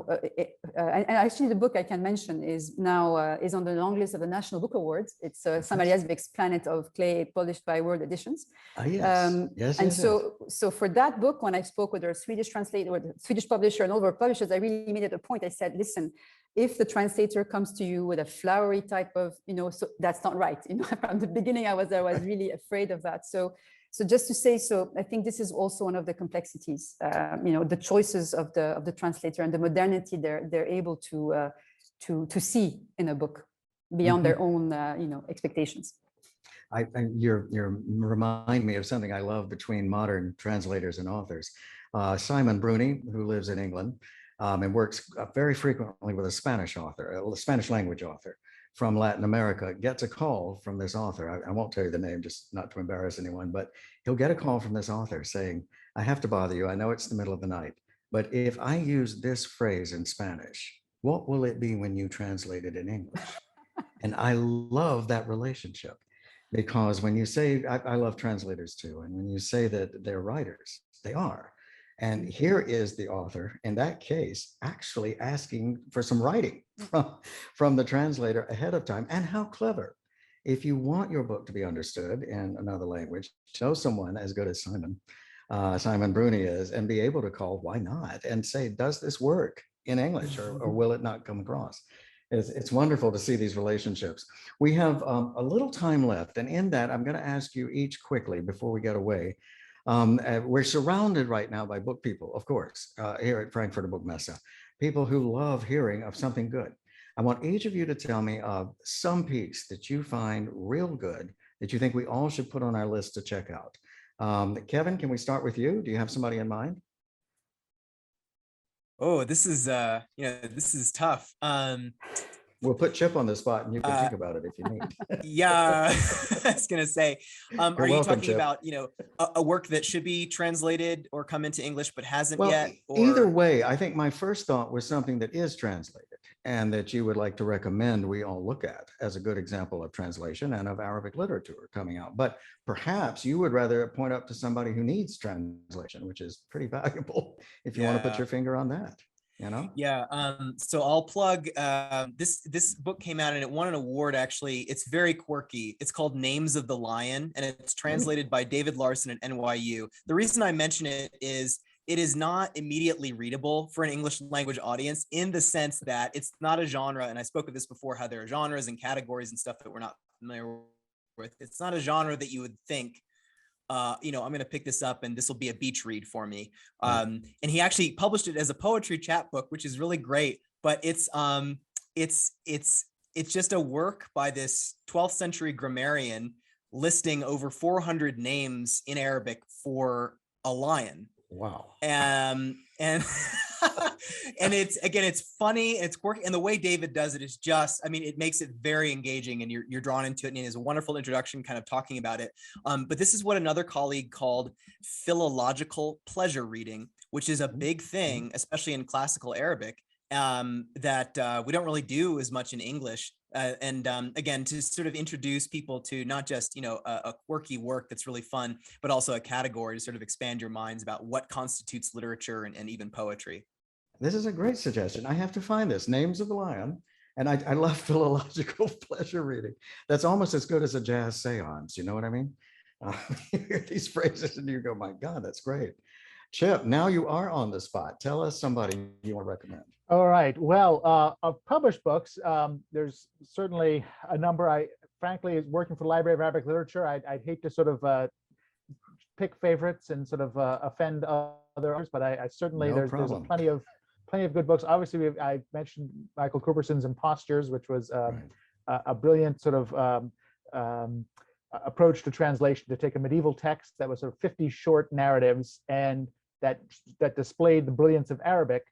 actually the book I can mention is now, is on the long list of the National Book Awards. It's Sam Elias's Planet of Clay, published by World Editions. Yes. And so for that book, when I spoke with our Swedish translator, or the Swedish publisher and all of our publishers, I really made it a point. I said, listen, if the translator comes to you with a flowery type of, so that's not right. From the beginning, I was really afraid of that. So just to say, so I think this is also one of the complexities, the choices of the translator and the modernity they're able to see in a book beyond their own, expectations. You're remind me of something I love between modern translators and authors. Simon Bruni, who lives in England, and works very frequently with a Spanish author, a Spanish language author from Latin America, gets a call from this author. I won't tell you the name, just not to embarrass anyone, but he'll get a call from this author saying, I have to bother you. I know it's the middle of the night, but if I use this phrase in Spanish, what will it be when you translate it in English? And I love that relationship, because when you say, I love translators too, and when you say that they're writers, they are. And here is the author, in that case, actually asking for some writing from the translator ahead of time. And how clever. If you want your book to be understood in another language, know someone as good as Simon Bruni is, and be able to call, why not? And say, does this work in English, or will it not come across? It's wonderful to see these relationships. We have a little time left. And in that, I'm going to ask you each quickly before we get away. We're surrounded right now by book people, of course, here at Frankfurter Buchmesse, people who love hearing of something good. I want each of you to tell me of some piece that you find real good, that you think we all should put on our list to check out. Kevin, can we start with you? Do you have somebody in mind? Oh, this is tough. We'll put Chip on the spot and you can think about it if you need. Yeah, I was gonna say, are you talking Chip. about, a work that should be translated or come into English but hasn't yet? Or... Either way, I think my first thought was something that is translated and that you would like to recommend we all look at as a good example of translation and of Arabic literature coming out. But perhaps you would rather point up to somebody who needs translation, which is pretty valuable if you want to put your finger on that. Yeah. So I'll plug this book came out and it won an award. Actually, it's very quirky. It's called Names of the Lion, and it's translated by David Larson at NYU. The reason I mention it is not immediately readable for an English language audience, in the sense that it's not a genre. And I spoke of this before, how there are genres and categories and stuff that we're not familiar with. It's not a genre that you would think, I'm going to pick this up and this will be a beach read for me. And he actually published it as a poetry chapbook, which is really great. But it's just a work by this 12th century grammarian listing over 400 names in Arabic for a lion. Wow. And and it's funny, it's quirky, and the way David does it is just, I mean, it makes it very engaging, and you're drawn into it, and it is a wonderful introduction kind of talking about it. But this is what another colleague called philological pleasure reading, which is a big thing, especially in classical Arabic, that we don't really do as much in English. Again, to sort of introduce people to not just, a quirky work that's really fun, but also a category to sort of expand your minds about what constitutes literature and even poetry. This is a great suggestion. I have to find this, Names of the Lion. And I love philological pleasure reading. That's almost as good as a jazz seance. You know what I mean? You hear these phrases and you go, my God, that's great. Chip, now you are on the spot. Tell us somebody you want to recommend. All right. Well, of published books, there's certainly a number. Frankly, working for the Library of Arabic Literature, I'd hate to sort of pick favorites and sort of offend others, but I certainly, No there's problem. plenty of good books. Obviously, I mentioned Michael Cooperson's Impostures, which was a brilliant sort of approach to translation, to take a medieval text that was sort of 50 short narratives and that displayed the brilliance of Arabic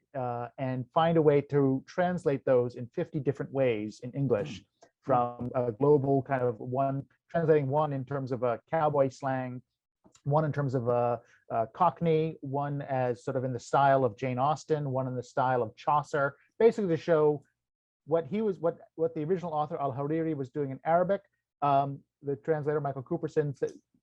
and find a way to translate those in 50 different ways in English, from a global kind of translating one in terms of a cowboy slang, one in terms of a Cockney, one as sort of in the style of Jane Austen, one in the style of Chaucer, basically to show what the original author Al-Hariri was doing in Arabic. The translator Michael Cooperson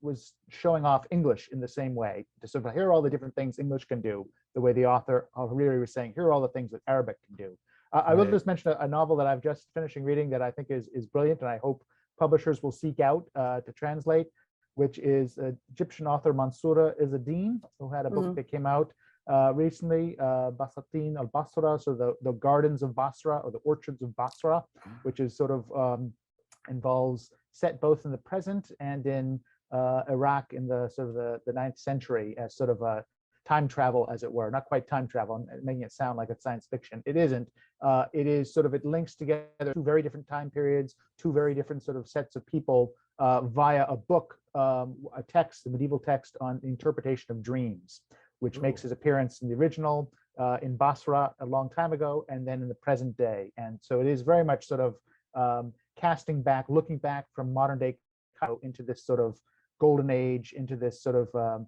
was showing off English in the same way, to sort of here are all the different things English can do, the way the author Al-Hariri was saying, here are all the things that Arabic can do. I will just mention a novel that I've just finishing reading that I think is brilliant, and I hope publishers will seek out to translate, which is Egyptian author Mansoura Izzeddin, who had a book that came out recently, Basatin al-Basra, so the gardens of Basra, or the orchards of Basra, which is sort of involves set both in the present and in Iraq in the sort of the 9th century, as sort of a time travel, as it were. Not quite time travel, making it sound like it's science fiction. It isn't. It is sort of, it links together two very different time periods, two very different sort of sets of people via a book, a text, a medieval text on the interpretation of dreams, which makes his appearance in the original in Basra a long time ago, and then in the present day. And so it is very much sort of casting back, looking back from modern day Cairo into this sort of golden age, into this sort of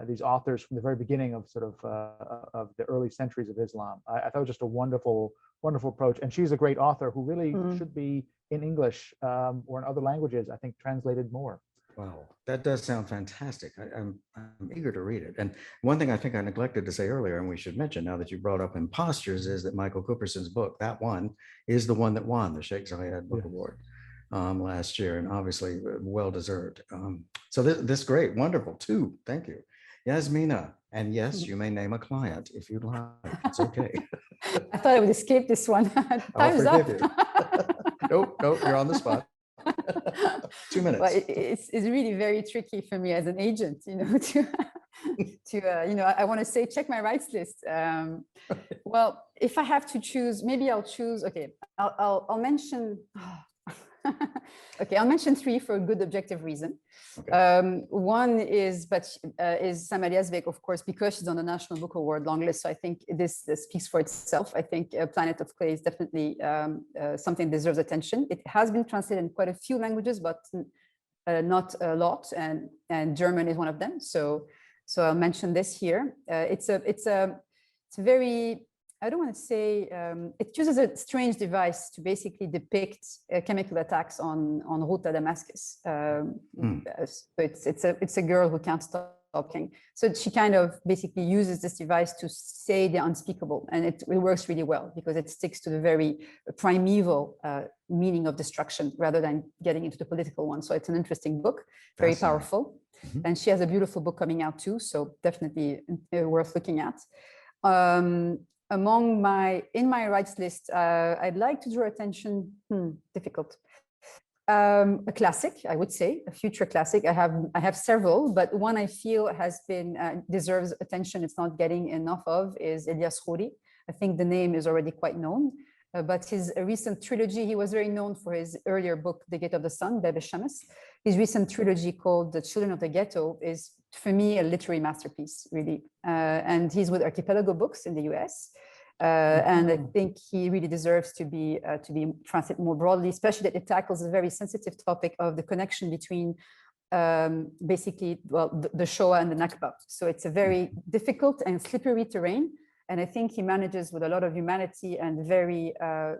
these authors from the very beginning of sort of the early centuries of Islam. I thought it was just a wonderful approach. And she's a great author who really should be in English or in other languages, I think, translated more. Wow, that does sound fantastic. I'm eager to read it. And one thing I think I neglected to say earlier, and we should mention now that you brought up Impostures, is that Michael Cooperson's book, that one, is the one that won the Sheikh Zayed Book Award last year, and obviously well deserved. So this great, wonderful too. Thank you, Yasmina. And yes, you may name a client if you'd like. It's okay. I thought I would escape this one. Time's up. Nope, you're on the spot. 2 minutes. Well, it's really very tricky for me as an agent, I want to say, check my rights list. Well, if I have to choose, maybe I'll choose. Okay, I'll mention. Okay, I'll mention 3 for a good objective reason. Okay. One is Sama Yazbek, of course, because she's on the National Book Award long list. So I think this speaks for itself. I think Planet of Clay is definitely something that deserves attention. It has been translated in quite a few languages, but not a lot, and German is one of them. So I'll mention this here. It's a very, I don't want to say, it uses a strange device to basically depict chemical attacks on Ghouta, Damascus. So it's a girl who can't stop talking. So she kind of basically uses this device to say the unspeakable, and it works really well because it sticks to the very primeval meaning of destruction rather than getting into the political one. So it's an interesting book, very powerful. And she has a beautiful book coming out too, so definitely worth looking at. In my rights list, I'd like to draw attention, difficult. A classic, I would say, a future classic. I have several, but one I feel has been, deserves attention, it's not getting enough of, is Elias Hori. I think the name is already quite known, but his recent trilogy, he was very known for his earlier book, The Gate of the Sun, Bab al-Shams. His recent trilogy called The Children of the Ghetto is for me, a literary masterpiece, really. And he's with Archipelago Books in the US. And I think he really deserves to be translated more broadly, especially that it tackles a very sensitive topic of the connection between basically, well, the Shoah and the Nakba. So it's a very difficult and slippery terrain. And I think he manages with a lot of humanity and a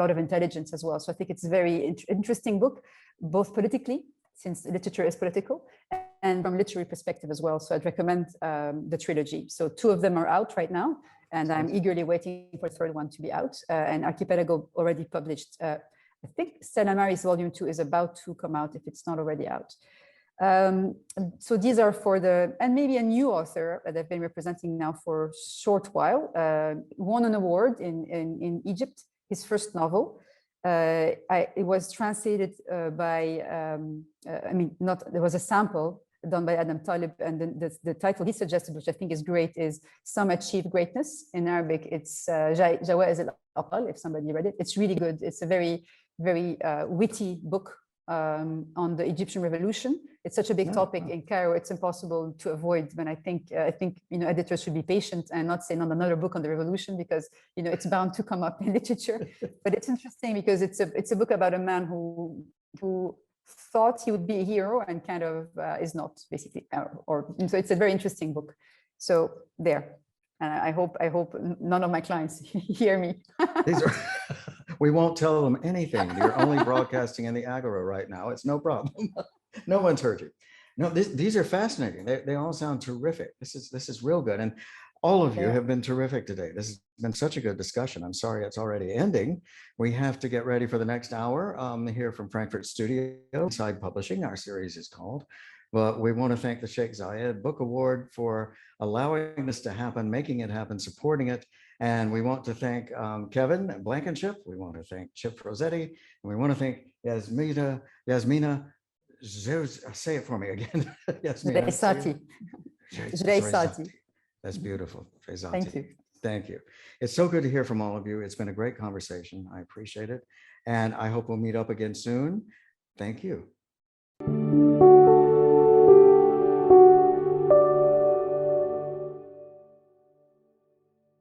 lot of intelligence as well. So I think it's a very interesting book, both politically, since literature is political, and from literary perspective as well. So I'd recommend the trilogy. So 2 of them are out right now, and I'm eagerly waiting for the 3rd one to be out. And Archipelago already published, I think Stella Maris Volume 2 is about to come out if it's not already out. So these are for and maybe a new author that I've been representing now for a short while, won an award in Egypt, his first novel. It was translated by, there was a sample done by Adam Talib, and the title he suggested, which I think is great, is Some Achieve Greatness. In Arabic, it's Jawaiz al-Aqal, if somebody read it. It's really good. It's a very, very witty book on the Egyptian revolution. It's such a big topic in Cairo, it's impossible to avoid. But I think editors should be patient and not say another book on the revolution, because it's bound to come up in literature. But it's interesting because it's a book about a man who thought he would be a hero and kind of is not, basically. So it's a very interesting book. So there. And I hope none of my clients hear me. We won't tell them anything. You're only broadcasting in the Agora right now. It's no problem. No one's heard you. No, these are fascinating. They all sound terrific. This is real good. And all of you have been terrific today. This has been such a good discussion. I'm sorry it's already ending. We have to get ready for the next hour here from Frankfurt Studio, Inside Publishing, our series is called. But we want to thank the Sheikh Zayed Book Award for allowing this to happen, making it happen, supporting it. And we want to thank Kevin at Blankenship. We want to thank Chip Rossetti. And we want to thank Yasmina, say it for me again. Jalistati. Jalistati. That's beautiful. Thank you. Thank you. It's so good to hear from all of you. It's been a great conversation. I appreciate it. And I hope we'll meet up again soon. Thank you.